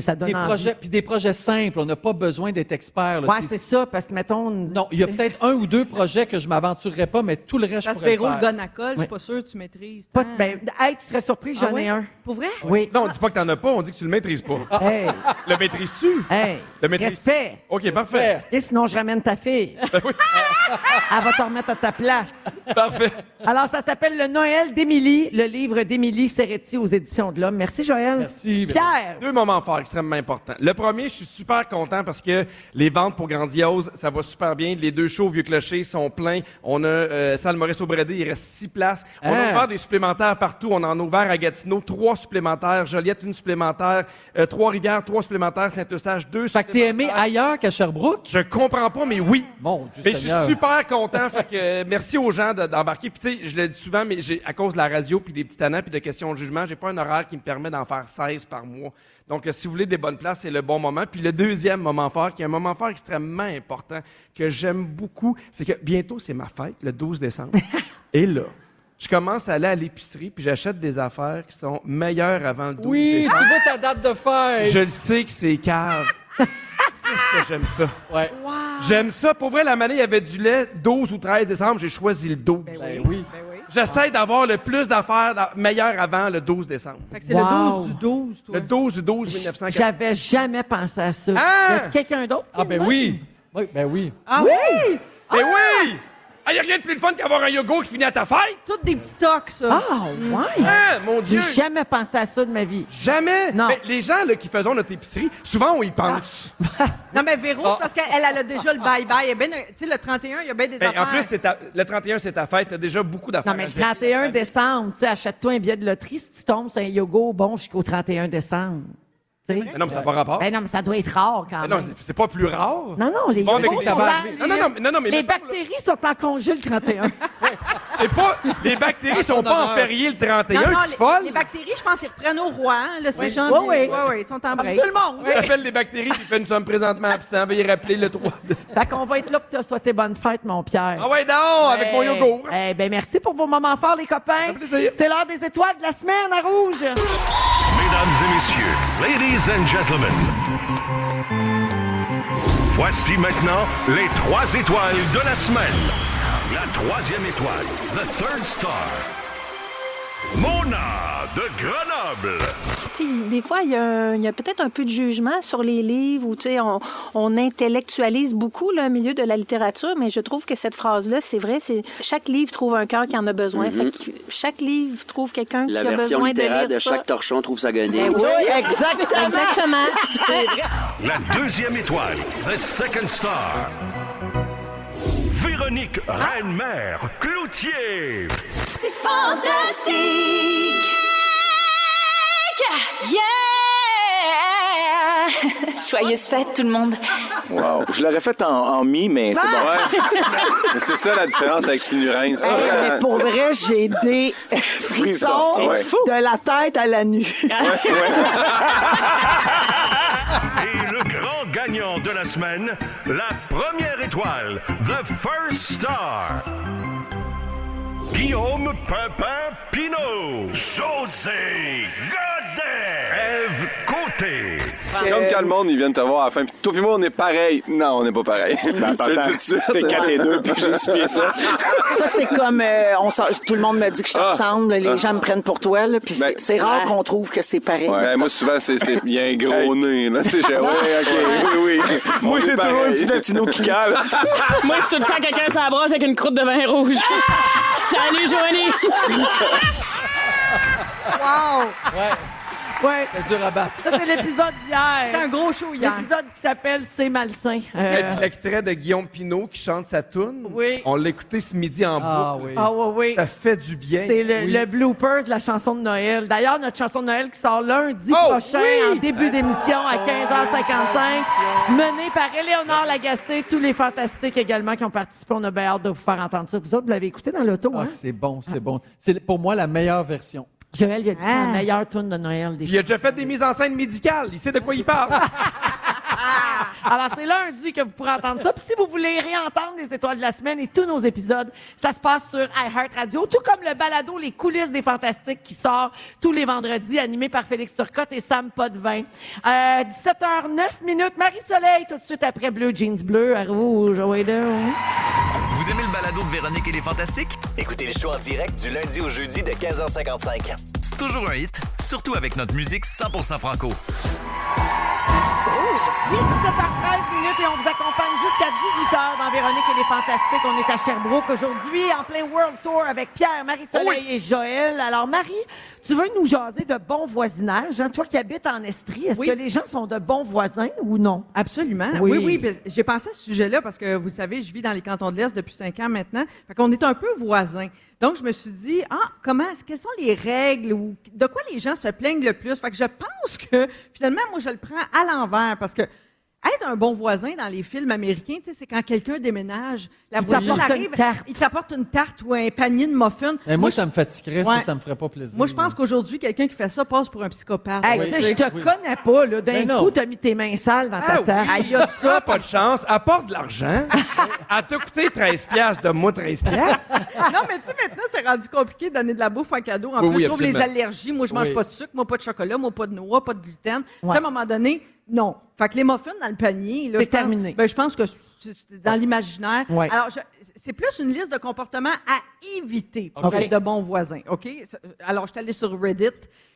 ça donne envie. Puis des projets simples. On n'a pas besoin d'être expert. Là. Ouais, c'est ça, parce que, mettons... Non, il y a peut-être 1 ou 2 projets que je m'aventurerais pas, mais tout le reste, je Parce que pourrais le Véro, le faire. gun à colle, je Ouais. suis pas sûre que tu maîtrises. Pas, tant. ben, hey, tu serais surpris, j'en Ah ouais? ai un. Pour vrai? Oui. Non, on dit pas que t'en as pas, on dit que tu le maîtrises pas. Hey, Le maîtrises-tu? hey, Le maîtrise- respect. OK, parfait. Et sinon, je ramène ta fille. Ben oui, Elle va te remettre à ta place. parfait. Alors, ça s'appelle Le Noël d'Émilie, le livre d'Émilie Serretti aux éditions de l'Homme. Merci, Joël. Merci. Pierre. 2 moments forts extrêmement importants. Le premier, je suis super content parce que les ventes pour Grandiose, ça va super bien. Les 2 shows Vieux Clocher sont pleins. On a salle Maurice-Aubradé, il reste 6 places. On a ouvert des supplémentaires partout. On en a ouvert à Gatineau 3 supplémentaires, Joliette 1 supplémentaire, Trois-Rivières 3 supplémentaires, Saint-Eustache 2 Fait que t'es aimé supplémentaires. ailleurs qu'à Sherbrooke? Je comprends pas, mais oui. Mon Dieu Mais je Seigneur. suis super content. Fait que merci aux gens d'embarquer. Puis tu sais, je le dis souvent, mais à cause de la radio, puis des petits tannants, puis de questions de jugement, j'ai pas un horaire qui me permet d'en faire 16 par mois. Donc, si vous voulez des bonnes places, c'est le bon moment. Puis le deuxième moment fort, qui est un moment fort extrêmement important, que j'aime beaucoup, c'est que bientôt, c'est ma fête, le 12 décembre. Et là, je commence à aller à l'épicerie, puis j'achète des affaires qui sont meilleures avant le 12 Oui, décembre. tu vois ta date de fête. Je le sais que c'est cave. Qu'est-ce que j'aime ça? Ouais. J'aime ça. Pour vrai, la manée, il y avait du lait 12 ou 13 décembre. J'ai choisi le 12. Ben oui. Ben oui. J'essaie d'avoir le plus d'affaires meilleures avant le 12 décembre. Fait que c'est Wow. le 12 du 12, toi. Le 12 du 12 1940. J'avais jamais pensé à ça. Ah! Y a-tu quelqu'un d'autre? Ah, ben oui. Oui, ben oui. Ah oui? Mais oui! Il n'y a rien de plus le fun qu'avoir un yogourt qui finit à ta fête. Toutes des petits tocs, ça. Ah, ouais. Hein, mon J'ai Dieu! jamais pensé à ça de ma vie. Jamais! Non. Mais les gens là, qui faisons notre épicerie, souvent, on y pense. Non, mais Véro, Ah. c'est parce qu'elle a déjà le bye-bye. Tu sais, le 31, il y a bien des Ben, affaires. en plus, le 31, c'est ta fête. Tu as déjà beaucoup d'affaires. Non, mais à le gérer. 31 décembre, tu sais, achète-toi un billet de loterie si tu tombes sur un yogourt bon jusqu'au 31 décembre. Tu sais? Mais non, mais ça n'a pas rapport. Ben non, mais ça doit être rare quand Mais même. non, c'est pas plus rare. Non, non, les Bon, mais yogourts c'est que ça sont va là, arriver. Non, mais les mettons, là, bactéries sont en congé le 31. c'est pas. Les bactéries sont pas en férié le 31, Non, non, tu folle. les bactéries, je pense qu'ils reprennent au roi. Hein, là, ces Oui. gens Oui, oui. oui, ils sont en Comme break. tout le monde. On appelle les bactéries qui fait nous sommes présentement absents. Veuillez rappeler le 3 décembre. Fait qu'on va être là pour te souhaiter bonne fête, mon Pierre. Ah ouais, non, avec mon yogourt. Ben merci pour vos moments forts, les copains. Ça fait plaisir. C'est l'heure des étoiles de la semaine à Rouge. Mesdames et messieurs, ladies and gentlemen, voici maintenant les 3 étoiles de la semaine. La 3e étoile, the third star, Mona de Grenoble. Tu sais, des fois, il y a peut-être un peu de jugement sur les livres où tu sais, on intellectualise beaucoup le milieu de la littérature, mais je trouve que cette phrase-là, c'est vrai, c'est chaque livre trouve un cœur qui en a besoin. Fait que chaque livre trouve quelqu'un qui La a version besoin de lire littéraire de ça. chaque torchon trouve sa guenille. Oui, exactement. La 2e étoile, the second star, Véronique, reine-mère, Cloutier. C'est fantastique! Yeah! Joyeuse fête, tout le monde. Wow. Je l'aurais fait en mi, mais c'est bon. Ouais. Mais c'est ça la différence avec Sinurens. Mais pour vrai, j'ai des frissons de la tête à la nuque. Et le grand gagnant de la semaine, la première étoile, The First Star. Guillaume Pimpin Pinot. José Godet. Ève Côté. Comme quand le monde, ils viennent te voir à la fin. Puis toi puis moi, on est pareil. Non, on n'est pas pareil. Je le dis tout de suite. T'es 4 et 2, puis j'ai suivi ça. Ça, c'est comme... tout le monde me dit que je te ressemble. Les gens me prennent pour toi. Là, puis c'est rare qu'on trouve que c'est pareil. Ouais, moi, souvent, il y a un gros nez. Là, c'est genre, oui. Moi, c'est toujours un petit latino qui cale. Moi, c'est tout le temps quelqu'un sur la brosse avec une croûte de vin rouge. Salut, Joanie! Wow! Ouais. C'est dur à battre. Ça, c'est l'épisode d'hier. C'est un gros show hier. L'épisode qui s'appelle C'est malsain. L'extrait de Guillaume Pinot qui chante sa toune. Oui. On l'a écouté ce midi en boucle. Oui. Ah oui. Ça fait du bien. C'est le bloopers de la chanson de Noël. D'ailleurs, notre chanson de Noël qui sort lundi prochain en début d'émission à 15h55, menée par Éléonore Lagacé, tous les fantastiques également qui ont participé. On a bien hâte de vous faire entendre ça. Vous autres, vous l'avez écouté dans l'auto, hein? C'est bon. C'est pour moi la meilleure version. Joël, il a dit c'est la meilleure tune de Noël. Il a déjà fait des mises en scène médicales. Il sait de quoi il parle. Alors, c'est lundi que vous pourrez entendre ça. Puis si vous voulez réentendre les étoiles de la semaine et tous nos épisodes, ça se passe sur iHeartRadio, tout comme le balado Les coulisses des fantastiques qui sort tous les vendredis, animé par Félix Turcotte et Sam Potvin. 17h09, Marie-Soleil, tout de suite après Bleu Jeans Bleu, à rouge. Vous aimez le balado de Véronique et les Fantastiques? Écoutez le show en direct du lundi au jeudi de 15h55. C'est toujours un hit, surtout avec notre musique 100% franco. Il est 17h13 et on vous accompagne jusqu'à 18h dans Véronique et les Fantastiques. On est à Sherbrooke aujourd'hui, en plein World Tour avec Pierre, Marie-Soleil et Joël. Alors, Marie, tu veux nous jaser de bon voisinage, hein? Toi qui habites en Estrie, est-ce que les gens sont de bons voisins ou non? Absolument. Oui. Oui. J'ai pensé à ce sujet-là parce que, vous savez, je vis dans les cantons de l'Est depuis 5 ans maintenant. Fait qu'on est un peu voisins. Donc, je me suis dit, quelles sont les règles ou de quoi les gens se plaignent le plus? Fait que je pense que, finalement, moi, je le prends à l'envers parce que être un bon voisin dans les films américains, tu sais, c'est quand quelqu'un déménage, la voisine arrive, il t'apporte une tarte ou un panier de muffins. Moi, ça me fatiguerait, ça me ferait pas plaisir. Moi, je pense qu'aujourd'hui, quelqu'un qui fait ça passe pour un psychopathe. Hey, je te connais pas, là. D'un coup, t'as mis tes mains sales dans ta tarte. Il y a ça, pas de chance. Apporte de l'argent. Elle t'a coûté 13$, donne-moi 13$. Non, mais tu sais, maintenant, c'est rendu compliqué de donner de la bouffe en cadeau. En plus, je trouve les allergies. Moi, je mange pas de sucre, moi, pas de chocolat, moi, pas de noix, pas de gluten. Tu sais, à un moment donné, non. Fait que les muffins dans le panier, là, c'est terminé. Je pense que c'est dans l'imaginaire. Ouais. Alors, c'est plus une liste de comportements à éviter pour être de bons voisins. OK? Alors, je suis allée sur Reddit.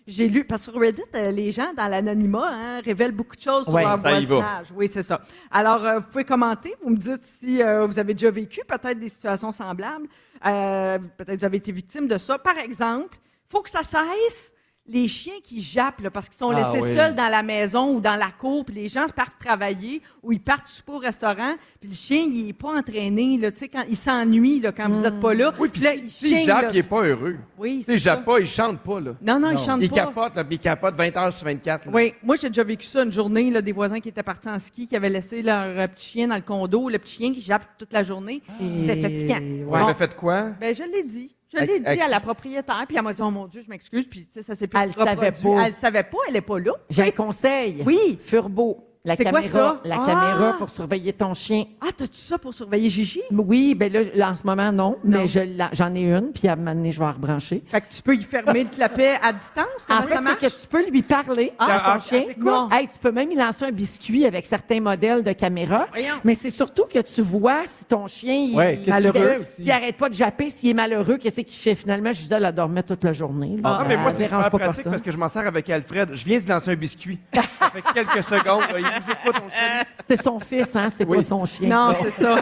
J'ai lu, parce que sur Reddit, les gens, dans l'anonymat, révèlent beaucoup de choses sur leur voisinage. Oui, c'est ça. Alors, vous pouvez commenter. Vous me dites si vous avez déjà vécu peut-être des situations semblables. Peut-être que vous avez été victime de ça. Par exemple, il faut que ça cesse. Les chiens qui jappent là, parce qu'ils sont laissés seuls dans la maison ou dans la cour, puis les gens partent travailler ou ils partent souper au restaurant, puis le chien, il n'est pas entraîné, là, tu sais, quand il s'ennuie là, quand vous n'êtes pas là. Oui, puis s'il jappe, il n'est pas heureux. Oui, il jappe pas, il chante pas. Là. Non, il chante pas. Il capote 20h sur 24. Là. Oui, moi, j'ai déjà vécu ça une journée, là, des voisins qui étaient partis en ski, qui avaient laissé leur petit chien dans le condo, le petit chien qui jappe toute la journée. C'était fatigant. Ouais. Elle a fait quoi? Ben, je l'ai dit. Je l'ai dit à la propriétaire, puis elle m'a dit, oh mon Dieu, je m'excuse, puis ça s'est plus Elle savait pas. Elle savait pas, elle est pas là. J'ai un conseil. Oui. Furbo. La C'est caméra, quoi ça? la caméra pour surveiller ton chien. Ah, t'as-tu ça pour surveiller Gigi? Oui, ben là, en ce moment, non. Mais j'en ai une, puis à un moment donné, je vais la rebrancher. Fait que tu peux y fermer le clapet à distance? Comment en fait, ça marche? c'est que tu peux lui parler à ton chien. Non. Hey, tu peux même y lancer un biscuit avec certains modèles de caméra. Voyons. Mais c'est surtout que tu vois si ton chien il est malheureux, s'il arrête pas de japper, s'il est malheureux, qu'est-ce qu'il fait? Finalement, Gisèle, elle dormait toute la journée. Mais moi, c'est super pratique parce que je m'en sers avec Alfred. Je viens de lancer un biscuit. Ça fait quelques secondes. Il vous écoute, on sait. C'est son fils, hein? C'est pas son chien. Non, c'est ça.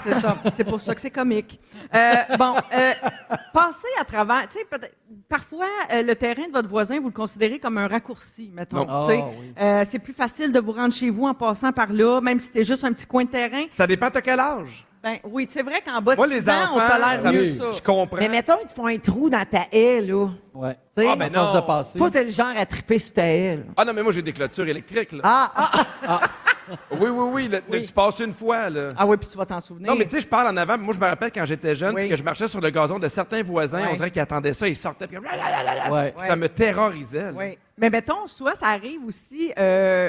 C'est ça. C'est pour ça que c'est comique. Pensez à travers... Tu sais, parfois, le terrain de votre voisin, vous le considérez comme un raccourci, mettons. C'est plus facile de vous rendre chez vous en passant par là, même si c'était juste un petit coin de terrain. Ça dépend de quel âge. Ben oui, c'est vrai qu'en bas de Moi, 6 les ans, on enfants, tolère mieux ça. je comprends. Mais mettons, ils te font un trou dans ta haie, là. Ouais. Tu sais, Ah, ben À force non. de passer. pas t'es le genre à triper sur ta haie, là. Ah non, mais moi, j'ai des clôtures électriques, là. Oui, tu passes une fois, là. Ah oui, puis tu vas t'en souvenir. Non, mais tu sais, je parle en avant. Moi, je me rappelle quand j'étais jeune, Oui. que je marchais sur le gazon de certains voisins. Ouais. On dirait qu'ils attendaient ça, ils sortaient, puis Ouais. ça me terrorisait. là. Oui. Mais mettons, soit ça arrive aussi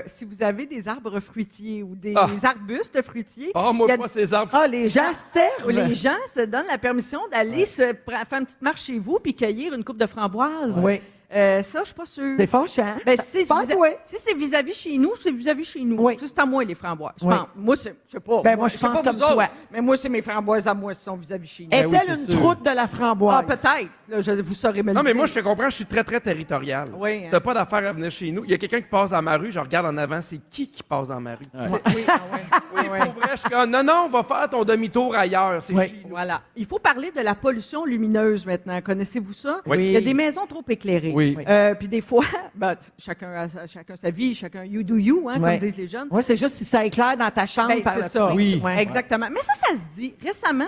si vous avez des arbres fruitiers ou des arbustes fruitiers. Ah, moi, il y a- pas ces arbres. Ah, les gens servent! Les gens se donnent la permission d'aller faire une petite marche chez vous puis cueillir une coupe de framboises. Oui. Ça, je suis pas sûre. C'est fâchant. Ben, si Pas toi. c'est vis-à-vis chez nous, c'est vis-à-vis chez nous. Oui. Ça, c'est à moi, les framboises. Je Oui. pense. Moi, je sais pas. Ben, moi, je sais pense pas comme vous autres, toi. mais moi, c'est mes framboises à moi qui sont vis-à-vis chez nous. Ben oui, Est-elle c'est une sûr. troute de la framboise? Ah, peut-être. Là, vous saurez me le Non, mais dire. moi, je te comprends, je suis très, très territorial. Oui, Si t'as pas d'affaire à venir chez nous, il y a quelqu'un qui passe dans ma rue, je regarde en avant, c'est qui passe dans ma rue? Oui, oui. Pour vrai, je suis comme, non, on va faire ton demi-tour ailleurs, c'est Oui. chez nous. Voilà. Il faut parler de la pollution lumineuse maintenant. Connaissez-vous ça? Oui. Il y a des maisons trop éclairées. Oui. Puis des fois, ben, chacun sa vie, chacun you do you, hein, Ouais. comme disent les jeunes. Moi, c'est juste si ça éclaire dans ta chambre. Ben, par c'est la ça. fenêtre. Oui. Ouais. Exactement. Mais ça se dit. Récemment,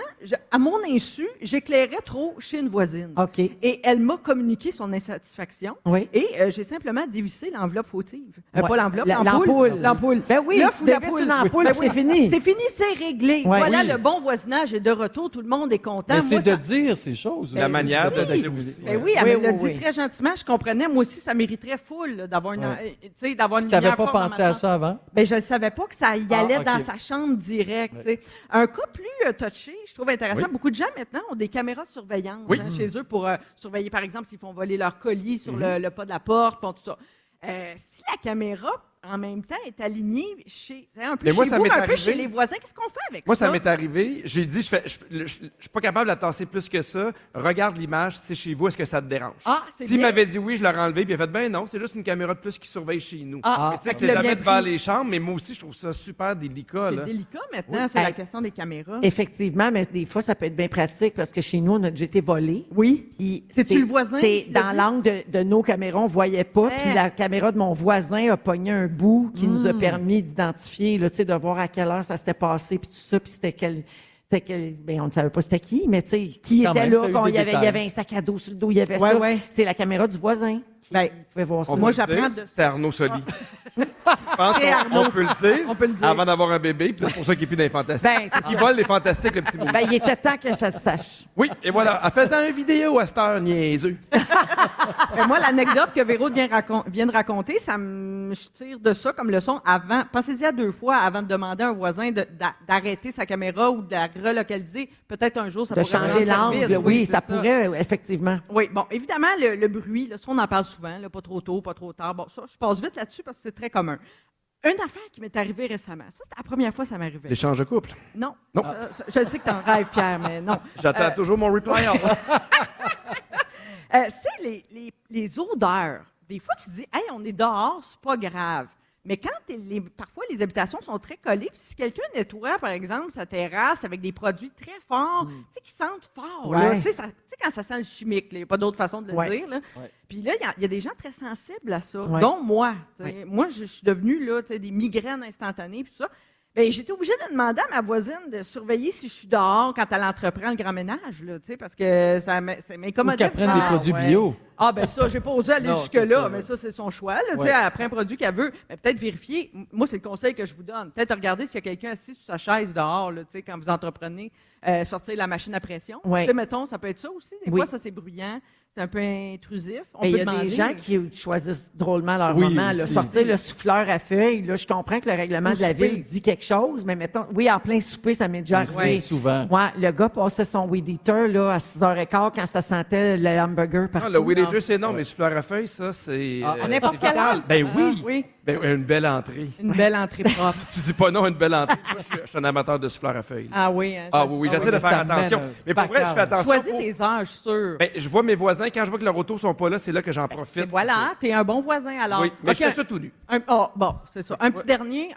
à mon insu, j'éclairais trop chez une voisine. OK. Et elle m'a communiqué son insatisfaction. Oui. Et j'ai simplement dévissé l'enveloppe fautive. Ouais. Pas l'enveloppe, L'ampoule. l'ampoule. Ben oui, L'œuf tu ou la dévisses poule. une ampoule, Ben c'est fini. C'est fini, c'est réglé. Ouais. Voilà, Oui. le bon voisinage est de retour. Tout le monde est content. Mais Moi, c'est ça- de dire ces choses. La aussi. manière C'est de dire aussi. Ben oui, elle me Oui, l'a oui, dit oui. très gentiment. Je comprenais. Moi aussi, ça mériterait full là, d'avoir une, Ouais. tu sais, d'avoir une Tu n'avais lumière pas forte dans pensé ma à chambre. ça avant? Ben, je ne savais pas que ça y Ah, allait ok. dans sa chambre direct. tu sais. Un cas plus touché, je trouve intéressant. Oui. Beaucoup de gens maintenant ont des caméras de surveillance Oui. chez eux pour surveiller, par exemple, s'ils font voler leur colis sur le pas de la porte, bon, tout ça. Si la caméra, en même temps, est alignée chez, un peu Mais moi, chez ça vous, m'est mais un peu arrivé. chez les voisins, qu'est-ce qu'on fait avec Moi, ça? ça m'est arrivé. J'ai dit, je suis pas capable de la tasser plus que ça. Regarde l'image, c'est chez vous, est-ce que ça te dérange? Ah, c'est S'il bien. m'avait dit oui, je l'aurais enlevé, puis il a fait, ben non, c'est juste une caméra de plus qui surveille chez nous. Ah, mais tu sais, tu c'est l'as jamais bien devant pris. les chambres, mais moi aussi, je trouve ça super délicat. C'est Là. délicat maintenant, Oui. c'est la Hey. question des caméras. Effectivement, mais des fois, ça peut être bien pratique parce que chez nous, on a déjà été volé. Oui. Puis C'est-tu le voisin C'est qui l'a dans vu? l'angle de nos caméras, on voyait pas. Hein? Puis la caméra de mon voisin a pogné un bout qui nous a permis d'identifier, là, tu sais, de voir à quelle heure ça s'était passé, puis tout ça, puis c'était quel. Ben, on ne savait pas c'était qui, mais tu sais, qui Quand était même, là, t'as eu quand des il y avait détails. un sac à dos sur le dos, il y avait Ouais, ça. ouais. C'est la caméra du voisin. Ben, Vous pouvez voir ça. On Moi, peut le j'apprends dire, de- C'était Arnaud Soli. Je pense C'est Arnaud. qu'on peut le dire. On peut le dire. Avant d'avoir un bébé, puis c'est pour ça qu'il n'est plus dans les fantastiques. Ben, c'est Il vole les fantastiques, le petit bout. Ben, il était temps que ça se sache. Oui, et voilà. En faisant une vidéo à cette heure, niaiseux. Ben, moi, l'anecdote que Véro vient de raconter, je tire de ça comme leçon avant. Pensez-y à 2 fois avant de demander à un voisin d'arrêter sa caméra ou de la relocaliser. Peut-être un jour, ça De pourrait changer rendre service. l'angle, oui, c'est ça pourrait, effectivement. Oui, bon, évidemment, le bruit, là, ça, on en parle souvent, là, pas trop tôt, pas trop tard. Bon, ça, je passe vite là-dessus parce que c'est très commun. Une affaire qui m'est arrivée récemment, ça, c'était la première fois que ça m'arrivait. L'échange de couple. Non. Non. Je sais que t'en rêves, Pierre, mais non. J'attends toujours mon reply. C'est les odeurs. Des fois, tu te dis, hey, on est dehors, c'est pas grave. Mais quand parfois les habitations sont très collées, puis si quelqu'un nettoie, par exemple, sa terrasse avec des produits très forts, tu sais, qui sentent fort, Ouais. là, tu sais, quand ça sent le chimique, il n'y a pas d'autre façon de le Ouais. dire. Là. Ouais. Puis là, il y a des gens très sensibles à ça, Ouais. dont moi. Tu sais. Ouais. Moi, je suis devenue là, tu sais, des migraines instantanées, puis tout ça. Bien, j'étais obligée de demander à ma voisine de surveiller si je suis dehors quand elle entreprend le grand ménage, là, tu sais, parce que ça Ou m'incommodait. qu'elle prenne des produits bio. Ah, ben ça, j'ai pas osé aller Non, c'est jusque-là, ça, mais ouais. ça, c'est son choix. Là, tu Ouais. sais, après un produit qu'elle veut, mais peut-être vérifier. Moi, c'est le conseil que je vous donne. Peut-être regarder s'il y a quelqu'un assis sur sa chaise dehors, là, tu sais, quand vous entreprenez, sortir la machine à pression. Ouais. Tu sais, mettons, ça peut être ça aussi. Des Oui. fois, ça, c'est bruyant. C'est un peu intrusif. On Mais il peut y a demander. des gens qui choisissent drôlement leur Oui, moment. Là. aussi. Sortir le souffleur à feuilles, là, je comprends que le règlement Au de la souper. ville dit quelque chose, mais mettons, oui, en plein souper, ça m'est déjà Aussi, arrivé. souvent. Ouais, le gars passait son weed eater là, à 6h15 quand ça sentait le hamburger partout. Ah, le weed là. eater, c'est non, mais souffleur à feuilles, ça, c'est. Ah, à n'importe c'est quelle vital. heure. Ben oui. Ah, oui. Ben, une belle entrée. Une belle entrée propre. Tu dis pas non à une belle entrée. Moi, je suis un amateur de souffleur à feuilles. Ah oui. Hein, Ah oui, j'essaie de mais faire ça mène attention. un Mais pour vrai, je fais attention. Choisis tes heures, je suis sûre. Ben, je vois mes voisins, quand je vois que leurs autos sont pas là, c'est là que j'en profite. Et voilà, tu es un bon voisin alors. Oui, mais Ok. je fais ça tout nu. Bon, c'est ça. Un petit dernier,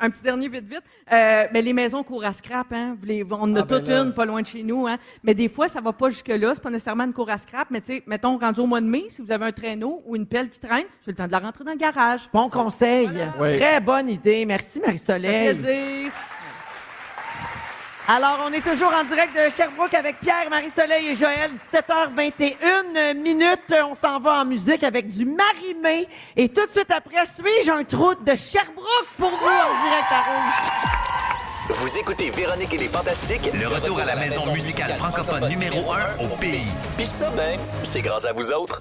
vite. Ben, les maisons courent à scrap, hein. On en a Ah, ben toute là. une, pas loin de chez nous, hein. Mais des fois, ça va pas jusque-là. C'est pas nécessairement une cour à scrap, mais tu sais, mettons, rendu au mois de mai, si vous avez un traîneau ou une pelle qui traîne, c'est le temps de la rentrer dans le garage. Bon conseil. Oui. Très bonne idée. Merci, Ça fait Marie-Soleil. plaisir. Alors, on est toujours en direct de Sherbrooke avec Pierre, Marie-Soleil et Joël. 17h21 minutes. On s'en va en musique avec du Marie-Mé. Et tout de suite après, suis-je un trou de Sherbrooke pour vous en direct à Rouge. Vous écoutez Véronique et les Fantastiques. Le retour à la maison musicale francophone numéro 1 au pays. Puis ça, ben, c'est grâce à vous autres.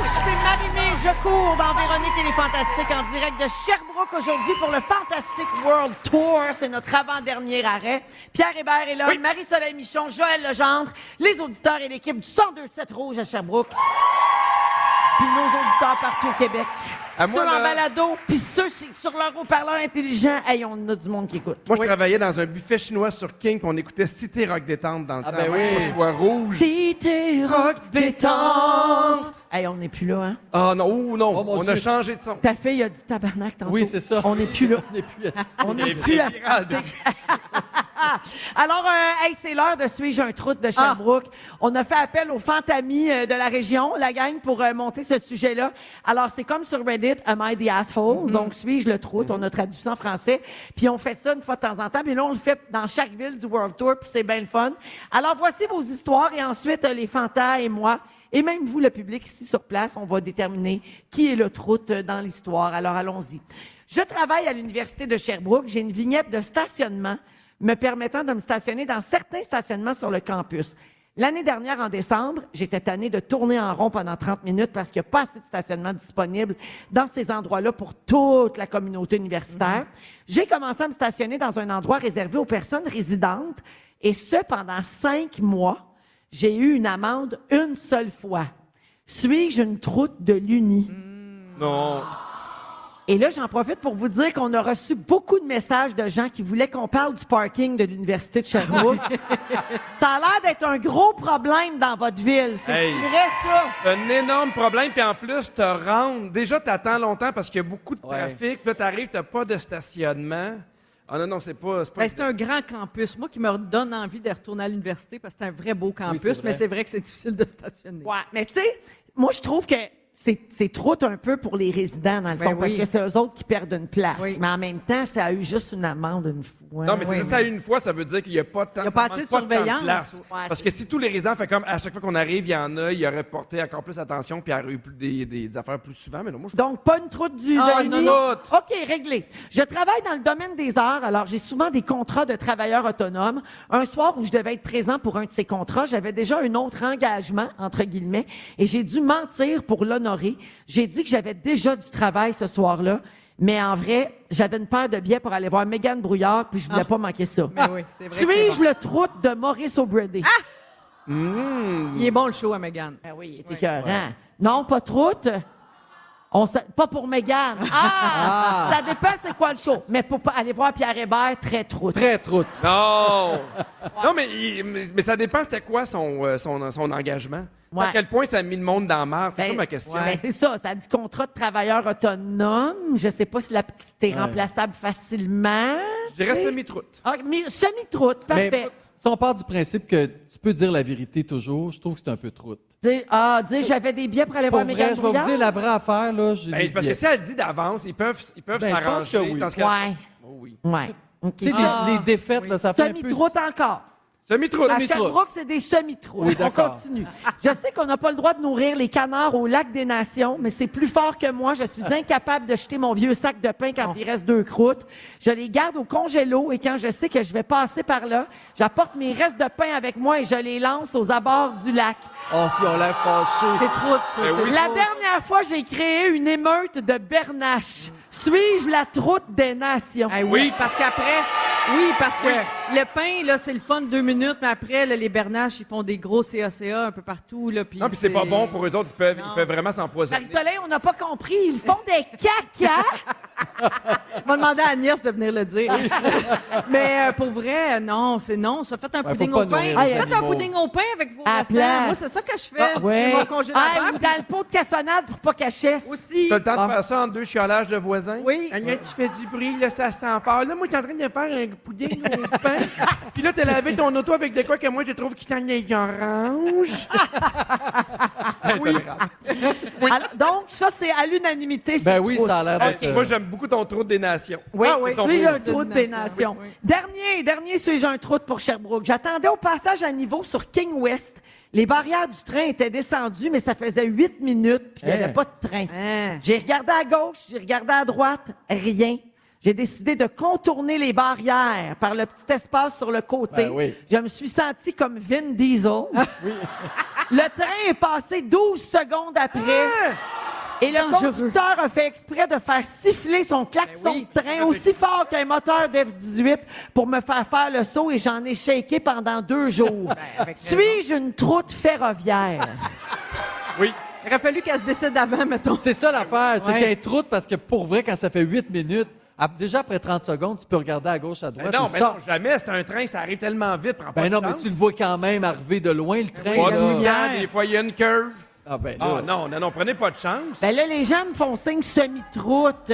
C'est Marie-Mé, je cours dans Véronique et les Fantastiques en direct de Sherbrooke aujourd'hui pour le Fantastic World Tour. C'est notre avant-dernier arrêt. Pierre Hébert est là, Marie-Soleil Michon, Joël Legendre, les auditeurs et l'équipe du 102.7 Rouge à Sherbrooke. Puis nos auditeurs partout au Québec. À moi, ceux en là- balado, puis ceux sur leur haut-parleur intelligent. Hey, on a du monde qui écoute. Moi, je travaillais dans un buffet chinois sur King, puis on écoutait Cité Rock Détente dans le temps. ben avant oui. que ce soit rouge. Cité Rock Détente. Hey, on n'est plus là, hein? Ah non, ou non, Oh, mon on Dieu. a changé de son. Ta fille a dit tabarnak tantôt. Oui, c'est ça. On n'est plus là. On n'est plus assis. On n'est Les plus vrais à virales de- Alors, hey, c'est l'heure de Suis-je un troute de Sherbrooke. On a fait appel aux fantamis de la région, la gang, pour monter ce sujet-là. Alors, c'est comme sur Reddit, Am I the asshole? Donc, Suis-je le troute? On a traduit ça en français. Puis, on fait ça une fois de temps en temps. Mais là, on le fait dans chaque ville du World Tour, puis c'est bien le fun. Alors, voici vos histoires. Et ensuite, les fantas et moi, et même vous, le public, ici sur place, on va déterminer qui est le troute dans l'histoire. Alors, allons-y. Je travaille à l'Université de Sherbrooke. J'ai une vignette de stationnement me permettant de me stationner dans certains stationnements sur le campus. L'année dernière, en décembre, j'étais tannée de tourner en rond pendant 30 minutes parce qu'il n'y a pas assez de stationnement disponible dans ces endroits-là pour toute la communauté universitaire. J'ai commencé à me stationner dans un endroit réservé aux personnes résidentes et ce, pendant 5 mois. J'ai eu une amende une seule fois. Suis-je une troute de l'Uni? Non. Et là, j'en profite pour vous dire qu'on a reçu beaucoup de messages de gens qui voulaient qu'on parle du parking de l'Université de Sherbrooke. Ça a l'air d'être un gros problème dans votre ville. C'est Hey. vrai, ça? Un énorme problème, puis en plus, te rendre. Déjà, t'attends longtemps parce qu'il y a beaucoup de trafic, puis là, t'arrives, t'as pas de stationnement. Ah non, c'est pas. Ben, c'est un grand campus. Moi, qui me donne envie de retourner à l'université parce que c'est un vrai beau campus, c'est vrai. mais c'est vrai que c'est difficile de stationner. Ouais, mais tu sais, moi, je trouve que c'est troute un peu pour les résidents, dans le fond, Ben parce oui. que c'est eux autres qui perdent une place. Oui. Mais en même temps, ça a eu juste une amende une fois. Non, mais c'est ça, une fois, ça veut dire qu'il n'y a pas tant, Il y a pas ça assez de demande tant surveillance. place. Ouais, Parce que si tous les résidents font comme à chaque fois qu'on arrive, il y en a, il aurait porté encore plus attention, puis il y aurait eu des affaires plus souvent. Mais non, moi, je Donc, pas une troute de non, l'Uni? non. OK, réglé. Je travaille dans le domaine des arts, alors j'ai souvent des contrats de travailleurs autonomes. Un soir où je devais être présent pour un de ces contrats, j'avais déjà un autre engagement, entre guillemets, et j'ai dû mentir pour l'honorer. J'ai dit que j'avais déjà du travail ce soir-là, mais en vrai, j'avais une paire de billets pour aller voir Mégane Brouillard, puis je voulais pas manquer ça. Mais oui, c'est vrai que Suis-je c'est bon. le troute de Maurice O'Brady? Il est bon, le show à Mégane. Ben oui, il est écœurant. Non, pas troute. Pas pour Mégane. Ah! Ça dépend c'est quoi le show. Mais pour aller voir Pierre Hébert, très troute. Très troute. Non! Non, mais ça dépend c'était quoi son engagement. Ouais. À quel point ça a mis le monde dans la merde? C'est ça ma question. Ben, c'est ça. Ça dit contrat de travailleur autonome. Je sais pas si t'es remplaçable facilement. Je dirais semi-troute. Ah, semi-troute, parfait. Mais si on part du principe que tu peux dire la vérité toujours, je trouve que c'est un peu troute. Dire j'avais des billets pour aller Pour voir vrai, Mégane je vais vous Brouillard. dire la vraie affaire, là. J'ai Ben, des parce que billets. si elle dit d'avance, ils peuvent Ben, je pense s'arranger. que oui. dans ce cas- Ouais. Oh, oui. Ouais. OK. Tu sais, les défaites, là, ça fait un peu... Semi-troute encore. Semi-troute. À Sherbrooke, c'est des semi-trous. Oui, On d'accord. continue. Je sais qu'on n'a pas le droit de nourrir les canards au lac des Nations, mais c'est plus fort que moi. Je suis incapable de jeter mon vieux sac de pain quand il reste 2 croûtes. Je les garde au congélo et quand je sais que je vais passer par là, j'apporte mes restes de pain avec moi et je les lance aux abords du lac. Oh, puis on l'a fâché. C'est trop, ça. Ben c'est oui. La trop. dernière fois, j'ai créé une émeute de bernache. Suis-je la troute des nations? Eh oui, parce qu'après, parce que le pain, là, c'est le fun 2 minutes, mais après, là, les bernaches, ils font des gros CACA un peu partout, là. Non, puis c'est pas bon pour eux autres. Ils peuvent vraiment s'empoisonner. Marie-Soleil, on n'a pas compris. Ils font des caca. On va demander à Agnès de venir le dire. Mais pour vrai, non, c'est non. Ça fait un Ouais, pudding faut pas au pain. nourrir les Faites un animaux. pudding au pain avec vos À restants. place. Moi, c'est ça que je fais. Ouais. J'ai mon congélateur. Ou dans le pot de cassonade pour pas cacher. Aussi. T'as le temps Bon. de faire ça en 2 chiolages de voisins? Oui. Agnès, tu fais du bruit, là, ça sent fort. Là, moi, je suis en train de faire un pudding au pain. Ouais. Puis là, t'as lavé ton auto avec de quoi que moi, je trouve qui sent les oranges. Oui. Alors, donc, ça, c'est à l'unanimité. Ben c'est oui, trop. ça a l'air d'être... Moi, j'aime beaucoup ton trou des nations. Oui, Ah oui. suis-je un beau. trou des nations? Oui. Dernier, suis-je un trou pour Sherbrooke. J'attendais au passage à niveau sur King West. Les barrières du train étaient descendues, mais ça faisait 8 minutes, puis il n'y avait pas de train. J'ai regardé à gauche, j'ai regardé à droite, rien. J'ai décidé de contourner les barrières par le petit espace sur le côté. Ben oui. Je me suis senti comme Vin Diesel. Le train est passé 12 secondes après. Et le conducteur a fait exprès de faire siffler son klaxon de train aussi fort qu'un moteur d'F-18 pour me faire le saut et j'en ai shaké pendant 2 jours. Suis-je une troute ferroviaire? Oui. Il aurait fallu qu'elle se décide avant, mettons. C'est ça l'affaire, c'est Ouais. qu'elle est troute parce que pour vrai, quand ça fait 8 minutes, déjà après 30 secondes, tu peux regarder à gauche, à droite. Non, ou mais ça. non, jamais. C'est un train, ça arrive tellement vite. Prends pas Ben de non, mais chance. tu le vois quand même arriver de loin, le train. Pas là. tout le temps, des fois, il y a une curve. Ah ben Ah là. non, prenez pas de chance. Ben là, les gens me font signe semi-troute.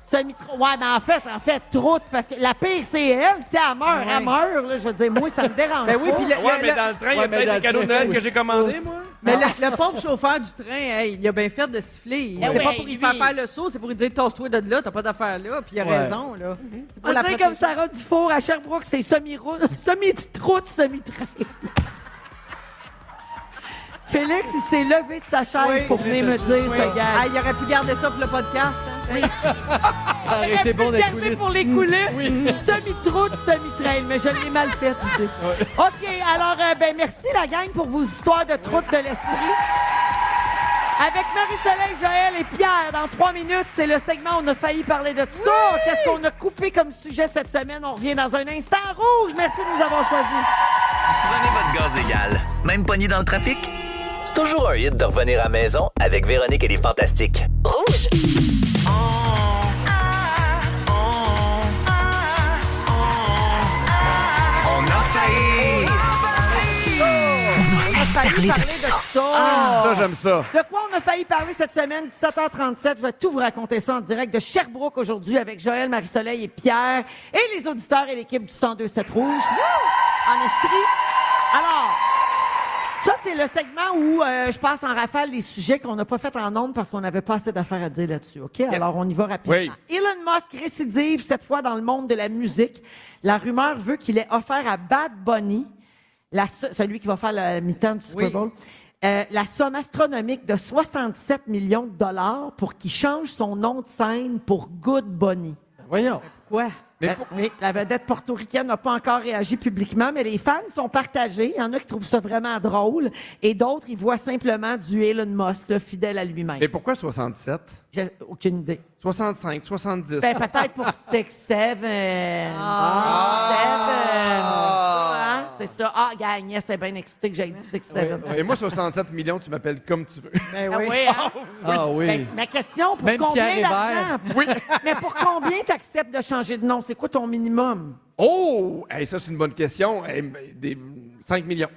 Semi-troute. Ouais, mais en fait, troute, parce que la pire, c'est elle. Si elle meurt, là, je veux dire, moi, ça me dérange Ben oui, pas. puis Ouais, mais dans le train, il y a peut-être les cadeaux de Noël que j'ai commandés, moi. Mais le pauvre chauffeur du train, hey, il a bien fait de siffler. Ah C'est oui, pas pour lui faire lui. faire le saut, c'est pour lui dire tasse-toi de là, t'as pas d'affaire là, puis il a Ouais. raison, là. C'est pour On la dirait protéger. comme Sarah Dufour à Sherbrooke, c'est semi-troute, semi-train. Félix, il s'est levé de sa chaise Oui. pour venir me dire Oui. ce gars. Ah, il aurait pu garder ça pour le podcast. Hein? Ça aurait été bon des Regardez coulisses. pour les coulisses. Semi-troute, semi-train, mais je l'ai mal fait aussi. OK, alors, ben merci la gang pour vos histoires de troute de l'esprit. Avec Marie-Soleil, Joël et Pierre, dans 3 minutes, c'est le segment où on a failli parler de tout ça. Qu'est-ce qu'on a coupé comme sujet cette semaine? On revient dans un instant. Rouge, merci de nous avoir choisis. Prenez votre gaz égal. Même pogné dans le trafic? C'est toujours un hit de revenir à la maison avec Véronique et les Fantastiques. Rouge. On a failli. On a failli parler de ça. Ça, j'aime ça. De quoi on a failli parler cette semaine, 17h37. Je vais tout vous raconter ça en direct de Sherbrooke aujourd'hui avec Joël, Marie-Soleil et Pierre et les auditeurs et l'équipe du 102.7 Rouge. En Estrie. Alors, ça, c'est le segment où je passe en rafale les sujets qu'on n'a pas fait en ondes parce qu'on n'avait pas assez d'affaires à dire là-dessus. OK? Alors, on y va rapidement. Oui. Elon Musk récidive cette fois dans le monde de la musique. La rumeur veut qu'il ait offert à Bad Bunny, celui qui va faire la mi-temps du Super Bowl, la somme astronomique de 67 millions de dollars pour qu'il change son nom de scène pour Good Bunny. Voyons. Quoi? Oui, la vedette portoricaine n'a pas encore réagi publiquement, mais les fans sont partagés. Il y en a qui trouvent ça vraiment drôle et d'autres, ils voient simplement du Elon Musk, là, fidèle à lui-même. Mais pourquoi 67? J'ai aucune idée. 65, 70. Ben, peut-être pour 6, 7. C'est ça. Ah, gars, Agnès est bien excitée que j'aille dit 6, 7. Et moi, 67 millions, tu m'appelles comme tu veux. Ben oui. Hein? Ah oui. Ben, ma question, pour Même combien Pierre d'argent? Oui. Mais pour combien tu acceptes de changer de nom? C'est quoi ton minimum? Oh! Hey, ça, c'est une bonne question. Des 5 millions.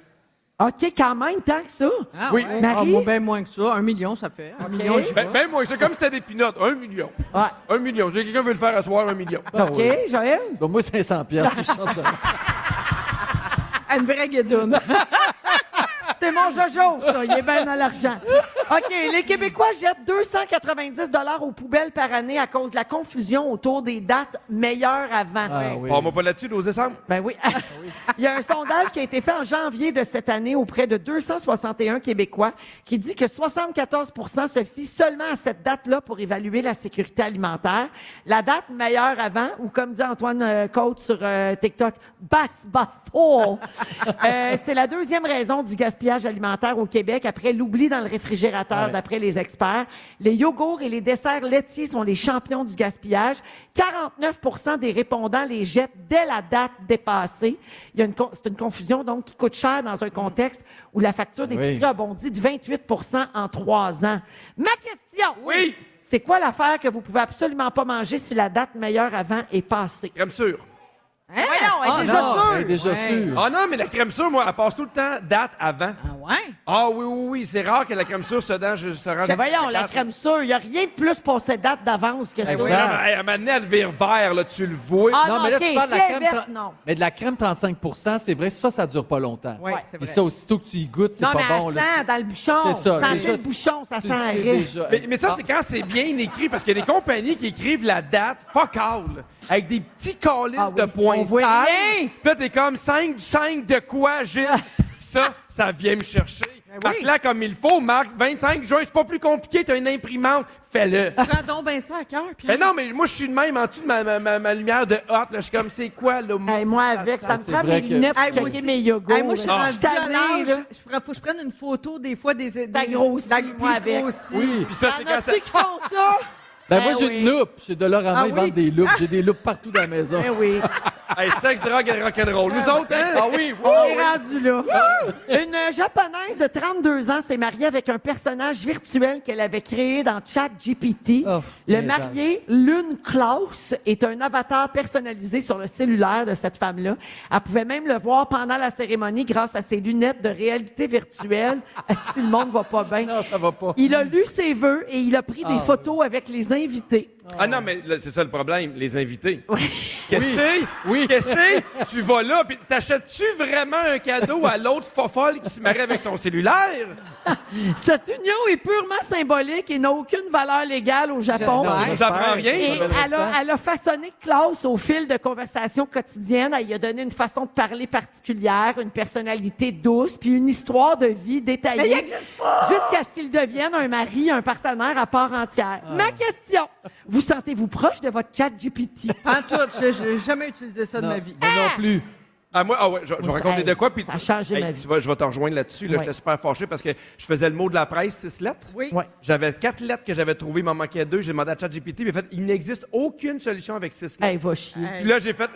OK, quand même, tant que ça. Ah, Oui. ouais. Marie? Ah, moi, ben moins que ça. 1 million, ça fait. 1 million, j'y vais. Ben, moi, c'est comme si c'était des pinottes. 1 million. Ouais. 1 million. Si quelqu'un veut le faire à soir, 1 million. OK, Joël? Donc moi, 500 piastres. Je chante là. Une vraie guédoune. C'est mon Jojo, ça. Il est bien dans l'argent. OK, les Québécois jettent 290 $ aux poubelles par année à cause de la confusion autour des dates meilleures avant. Ah oui. On m'a pas là-dessus, 12 décembre. Ben oui. Il y a un sondage qui a été fait en janvier de cette année auprès de 261 Québécois qui dit que 74 % se fient seulement à cette date-là pour évaluer la sécurité alimentaire. La date meilleure avant, ou comme dit Antoine Côte sur TikTok, Bass-Bas-Fall. C'est la deuxième raison du gaspillage alimentaire au Québec après l'oubli dans le réfrigérateur, Ouais. d'après les experts. Les yogourts et les desserts laitiers sont les champions du gaspillage. 49 % des répondants les jettent dès la date dépassée. C'est une confusion donc qui coûte cher dans un contexte où la facture d'épicerie a bondi de 28 % en 3 ans. Ma question! Oui! C'est quoi l'affaire que vous pouvez absolument pas manger si la date meilleure avant est passée? Crème sûre. Voyons, elle est déjà Non, sûre! elle est déjà sûre. Ah non, mais la crème sûre, moi, elle passe tout le temps date avant. Ouais. Ah oui, c'est rare que la crème sûre se rende... Mais voyons, la crème sûre, il n'y a rien de plus passé date d'avance que ça. Oui, à un moment donné, elle vire vert, là, tu le vois. Ah, Non, mais là, OK, tu parles de la si crème. elle est verte, non. Mais de la crème 35 c'est vrai, ça dure pas longtemps. Oui, c'est Puis vrai. ça, aussitôt que tu y goûtes, c'est Non, pas mais bon. elle là, sent dans le bouchon. C'est ça, Sentir déjà, le bouchon, ça tu sent le sais arrêt. déjà. Mais ça, c'est quand c'est bien écrit, parce qu'il y a des compagnies qui écrivent la date, fuck all, avec des petits calices de points on voit sales. rien. Puis là, t'es comme 5 de quoi, Gilles? Puis ça vient me chercher. Marque-la comme il faut, Marc. 25 juin, c'est pas plus compliqué, t'as une imprimante, fais-le. Prends donc bien ça à cœur. Mais non, mais moi, je suis de même en dessous de ma lumière de hot. Là. Je suis comme, c'est quoi, le mot? Hey, moi, avec, ça me c'est prend vrai mes que- lunettes Hey, pour moi checker aussi. mes yogos. Hey, moi, je suis là. rendue suis à tannée, l'âge. là. Faut que je prenne une photo des fois des T'as grossi, moi, avec. Oui. Puis ça, c'est Y'en quand ça... a-tu qui font ça? Ben, moi, Ben j'ai oui. une loupe. Chez Dollarama, Ah ils oui? vendent des loupes. J'ai des loupes partout dans la maison. Ben oui. Hey, sexe, drogue et rock'n'roll. Nous autres, hein? Ah oui, On est rendu là. Une Japonaise de 32 ans s'est mariée avec un personnage virtuel qu'elle avait créé dans ChatGPT. Oh, Le mais marié, Lune Klaus, est un avatar personnalisé sur le cellulaire de cette femme-là. Elle pouvait même le voir pendant la cérémonie grâce à ses lunettes de réalité virtuelle. Si le monde va pas bien. Non, ça va pas. Il a lu ses vœux et il a pris des photos avec les invités. Ah non, mais là, c'est ça le problème, les invités. Qu'est-ce que Oui. c'est? Oui. Qu'est-ce que c'est? Tu vas là, puis t'achètes-tu vraiment un cadeau à l'autre fofolle qui se marie avec son cellulaire? Cette union est purement symbolique et n'a aucune valeur légale au Japon. J'espère. Vous apprend rien? Et elle a façonné Klaus au fil de conversations quotidiennes. Elle lui a donné une façon de parler particulière, une personnalité douce, puis une histoire de vie détaillée. Mais il existe pas! Jusqu'à ce qu'il devienne un mari, un partenaire à part entière. Ma question, vous sentez-vous proche de votre chat GPT? En tout, j'ai jamais utilisé ça de Non, ma vie. moi non plus. Ah, moi, ah ouais, je vais raconter de quoi, puis Ça a changé ma vie. je vais te rejoindre là-dessus. Là, Ouais. J'étais super fâché parce que je faisais le mot de la presse, 6 lettres. Oui. Ouais. J'avais 4 lettres que j'avais trouvées, il m'en manquait 2. J'ai demandé à ChatGPT, il m'a fait il n'existe aucune solution avec 6 lettres. Hey, va chier. Hey. Puis là, j'ai fait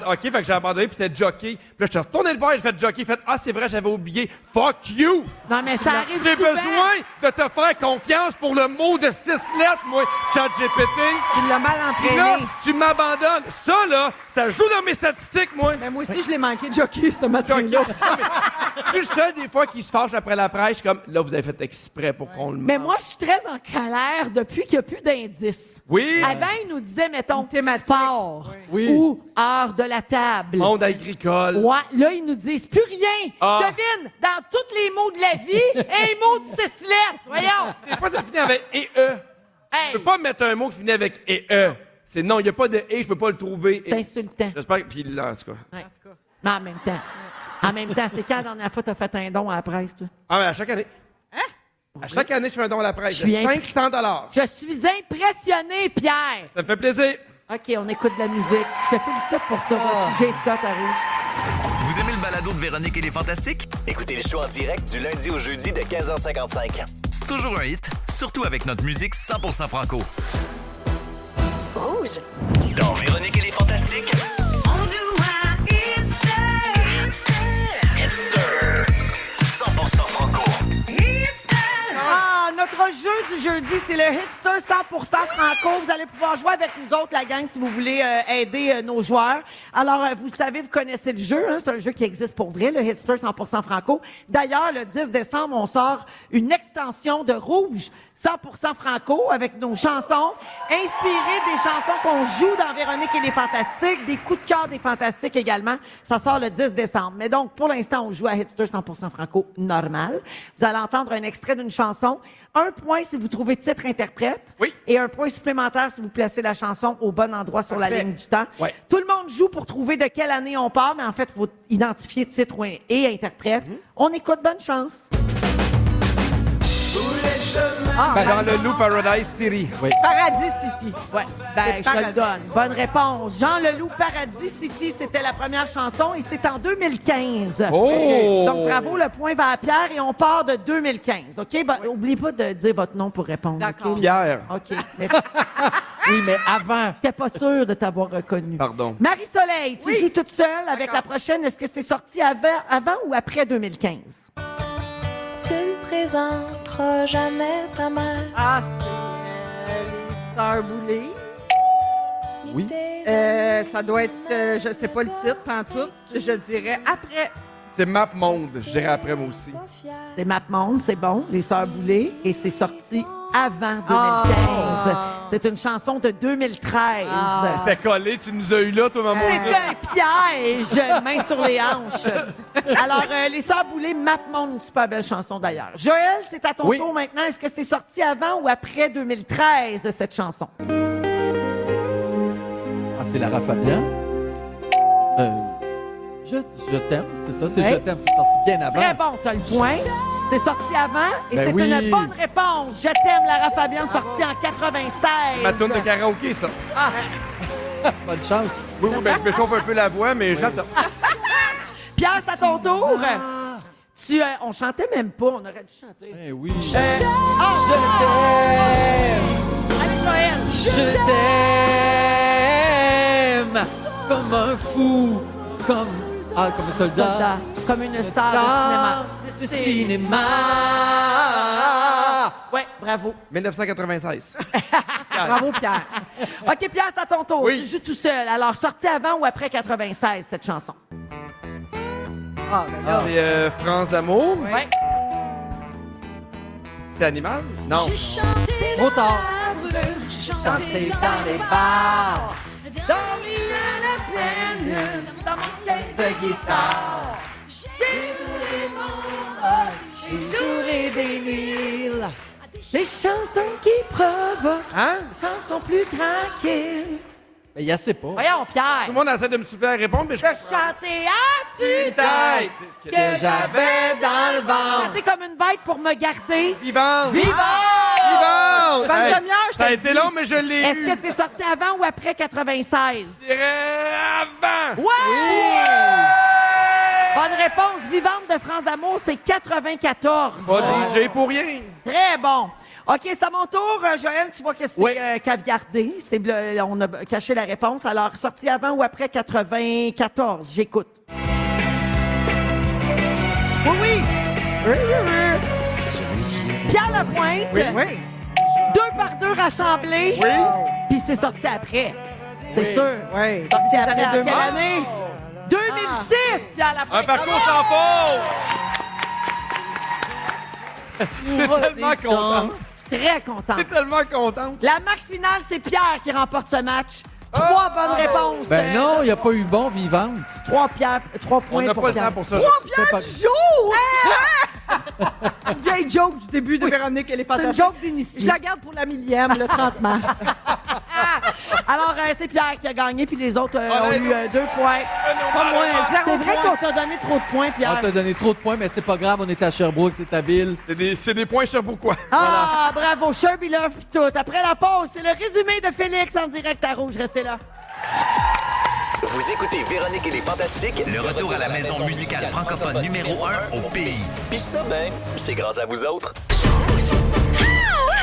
OK, fait que j'ai abandonné, puis c'était jockey. Puis là, je suis retourné le voir, j'ai fait jockey, j'ai fait ah, c'est vrai, j'avais oublié. Fuck you! Non, mais ça arrive J'ai souvent. besoin de te faire confiance pour le mot de 6 lettres, moi, ChatGPT. Tu l'as mal Puis là, entraîné. tu m'abandonnes. Ça, là, ça joue dans mes statistiques, moi. Mais moi aussi, je l'ai manqué de jockey ce matin-là. Jockey. Non, mais je suis le seul des fois qui se fâche après la presse. Je suis comme, là, vous avez fait exprès pour qu'on le Mais mange. moi, je suis très en colère depuis qu'il n'y a plus d'indices. Oui. Avant, il nous disait, mettons, thématique. sport Oui. ou art de la table. Monde agricole. Ouais, là, ils nous disent plus rien. Ah. Devine, dans tous les mots de la vie, un mot de 6 lettres. Voyons. Des fois, ça finit avec « et e ». Hey, Je peux pas mettre un mot qui finit avec « et e ». C'est non, il n'y a pas de « et », je peux pas le trouver. c'est insultant. J'espère que... Puis là, en tout cas... Ouais. Mais en même temps, c'est quand la dernière fois tu as fait un don à la presse, toi? Ah, mais à chaque année. À chaque année, je fais un don à la presse. Je suis de 500 Je suis impressionné, Pierre. Ça me fait plaisir. OK, on écoute de la musique. Je te félicite pour ça. Voici Jay Scott arrive. Vous aimez le balado de Véronique et les Fantastiques? Écoutez le show en direct du lundi au jeudi de 15h55. C'est toujours un hit, surtout avec notre musique 100% franco. Rouge. Dans Véronique et les Fantastiques, On joue à Hitster. 100% franco. Ah, notre jeu du jeudi, c'est le Hitster 100% franco. Vous allez pouvoir jouer avec nous autres, la gang, si vous voulez aider nos joueurs. Alors, vous savez, vous connaissez le jeu. Hein? C'est un jeu qui existe pour vrai, le Hitster 100% franco. D'ailleurs, le 10 décembre, on sort une extension de Rouge 100% franco avec nos chansons inspirées des chansons qu'on joue dans Véronique et les Fantastiques, des coups de cœur des Fantastiques également. Ça sort le 10 décembre. Mais donc, pour l'instant, on joue à Hitster 100% franco normal. Vous allez entendre un extrait d'une chanson. 1 point si vous trouvez titre-interprète. Oui. Et 1 point supplémentaire si vous placez la chanson au bon endroit sur la ligne du temps. Ouais. Tout le monde joue pour trouver de quelle année on part, mais en fait, il faut identifier titre et interprète. On écoute, bonne chance. Dans le Loup Paradise City. Paradis City. Ouais, ben, je te le Paradis. donne. Bonne réponse. Jean Leloup, Paradis City, c'était la première chanson et c'est en 2015. Oh! Donc, bravo, le point va à Pierre et on part de 2015. OK? Ben, Oubliez pas de dire votre nom pour répondre. D'accord. OK? Pierre. OK. Mais Oui, mais avant. j'étais pas sûre de t'avoir reconnu. Pardon. Marie-Soleil, tu joues toute seule avec la prochaine. Est-ce que c'est sorti avant ou après 2015? Tu ne présenteras jamais ta mère. Ah, c'est les Sœurs Boulay. Oui. Ça doit être, je sais pas le titre, pantoute. Je dirais après C'est Map Monde, je dirais après moi aussi. C'est MapMonde, c'est bon. Les Sœurs Boulay. Et c'est sorti avant 2015. C'est une chanson de 2013. C'était collé, tu nous as eu là, toi, maman. C'est un piège! Main sur les hanches. Alors, les Sœurs Boulay, MapMonde, une super belle chanson d'ailleurs. Joël, c'est à ton tour maintenant. Est-ce que c'est sorti avant ou après 2013, cette chanson? Ah, c'est Lara Fabian. Je t'aime, c'est ça, c'est Je t'aime, c'est sorti bien avant. Très bon, t'as le point. C'est sorti avant et Ben c'est oui. une bonne réponse. Je t'aime, Lara Fabian, sorti en 96. Ma tourne de karaoké, ça. Bonne chance. Oui, ben, je me chauffe un peu la voix, mais j'attends. Pierre, c'est à ton tour. On chantait même pas, on aurait dû chanter. Eh oui. Je t'aime. Allez, Joël. Je t'aime comme un fou, comme un soldat. Comme une star de cinéma. Ouais, bravo. 1996. Bravo, Pierre. OK, Pierre, c'est à ton tour. Oui. Tu joues tout seul. Alors, sorti avant ou après 96, cette chanson? C'est France d'amour. Ouais. C'est Animal? Non. Trop tard. Chanter dans les bars, dormir à la plaine, dans mon caisse de guitare. J'ai tous les mondes, j'ai jouré des nuits. Les chansons qui provoquent, les chansons plus tranquilles. Mais il sait pas. Voyons, Pierre. Tout le monde essaie de me souffler la réponse, mais je... chantais à tue-tête que j'avais dans le ventre. Chanter comme une bête pour me garder. Vivante! Vivante! Bonne demi-heure, je Ça a t'ai été dit. long, mais je l'ai eu. Est-ce que c'est sorti avant ou après 96? Je dirais avant! Ouais! Bonne réponse. Vivante de France d'amour, c'est 94. Pas DJ pour rien. Très bon. OK, c'est à mon tour. Joël, tu vois que c'est caviardé. C'est bleu, on a caché la réponse. Alors, sorti avant ou après 94? J'écoute. Oui. Pierre Lapointe. Oui. 2 par 2 rassemblés. Oui. Puis c'est sorti après. C'est sûr. Oui. Sorti après. En 2000. quelle année? 2006, Pierre Lapointe. Un parcours sans faute! T'es tellement contente. Très contente. T'es tellement contente. La marque finale, c'est Pierre qui remporte ce match. 3 bonnes réponses. Ben non, il n'y a pas eu bon vivante. 3 On points n'a pour pas le Pierre. temps pour ça. 3 Pierre du jour! Une vieille joke du début de Véronique, elle est C'est une fantastique. joke d'initié. Je la garde pour la millième, le 30 mars. Alors, c'est Pierre qui a gagné, puis les autres ont eu 2 points. Pas moi, C'est 0 vrai point. qu'on t'a donné trop de points, On Pierre. t'a donné trop de points, mais c'est pas grave, on est à Sherbrooke, c'est ta ville. C'est des points Sherbrookeois. Ah, bravo, Sherby Love pis tout. Après la pause, c'est le résumé de Félix en direct à Rouge. Restez là. Vous écoutez Véronique et les Fantastiques. Le retour à la maison musicale francophone numéro 1 au pays. Puis ça, ben, c'est grâce à vous autres.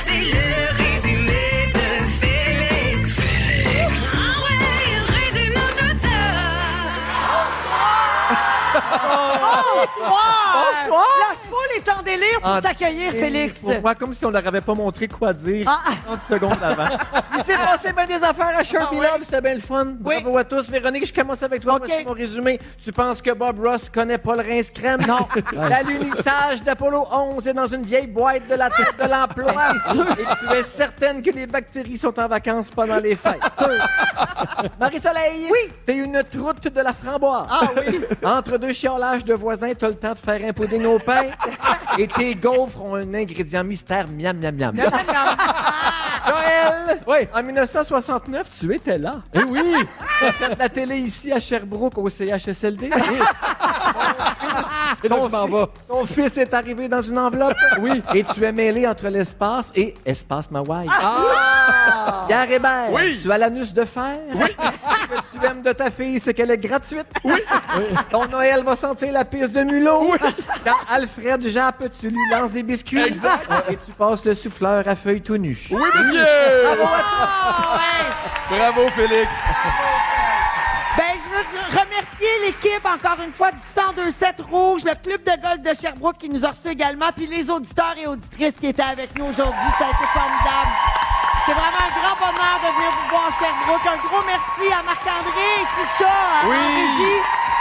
C'est le résumé de Félix. Ah ouais, résume-nous tout ça. Bonsoir! La foule est en délire pour t'accueillir, Félix. Pour moi, comme si on leur avait pas montré quoi dire Ah. 30 secondes avant. Il s'est passé bien des affaires à Sherby Love, c'était bien le fun. Bravo à tous. Véronique, je commence avec toi. Voici mon résumé. Tu penses que Bob Ross connaît pas le rince crème? Non. L'alunissage d'Apollo 11 est dans une vieille boîte de la tête de l'emploi. Et tu es certaine que les bactéries sont en vacances pendant les fêtes. Marie-Soleil, oui. T'es une troute de la framboise. Ah oui. Entre 2 chiolages de voisins, t'as le temps de faire un pudding au pain. Et tes gaufres ont un ingrédient mystère, miam, miam, miam. Joël, en 1969, tu étais là. Eh oui! Tu as fait la télé ici à Sherbrooke au CHSLD. C'est là que je m'en vais. Ton fils est arrivé dans une enveloppe. Oui. Et tu es mêlé entre l'espace et Espace Mawai. Ah! Pierre Hébert, Oui. tu as l'anus de fer. Oui. Ce que tu aimes de ta fille, c'est qu'elle est gratuite. Oui. Ton Noël va sentir la piste de mulot. Oui. Quand Alfred jappe, tu lui lances des biscuits. Exact. Et tu passes le souffleur à feuilles tout nu. Oui, monsieur! Bravo à toi. Bravo, Félix. Ben, je veux remercier l'équipe, encore une fois, du 102.7 Rouge, le club de golf de Sherbrooke qui nous a reçus également, puis les auditeurs et auditrices qui étaient avec nous aujourd'hui. Ça a été formidable. C'est vraiment un grand bonheur de venir vous voir à Sherbrooke. Un gros merci à Marc-André et Tisha en régie.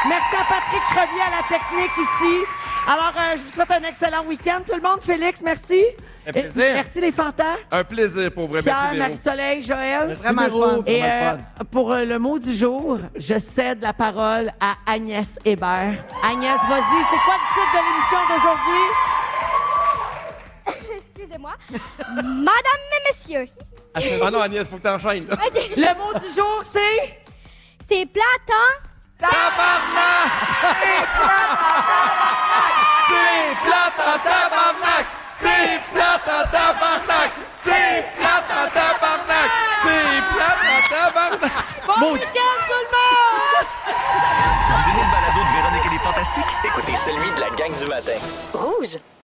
Merci à Patrick Crevier à la technique ici. Alors, je vous souhaite un excellent week-end. Tout le monde, Félix, merci. Un plaisir. Merci les fantas. Un plaisir pour vrai. Pierre, Merci, Véro. Marie-Soleil, Joël. Merci, Véro. Et Vraiment le fun. pour le mot du jour, je cède la parole à Agnès Hébert. Agnès, vas-y, c'est quoi le titre de l'émission d'aujourd'hui? Excusez-moi. Madame et messieurs. Ah non, Agnès, faut que t'enchaînes. Là. OK. Le mot du jour, c'est... C'est Platon. Tabarnak! C'est plate en tabarnak! C'est plate en tabarnak! C'est plate en tabarnak! C'est plate en tabarnak! Bon week-end, tout le monde! Vous aimez le balado de Véronique et les Fantastiques? Écoutez celui de la gang du matin. Rouge.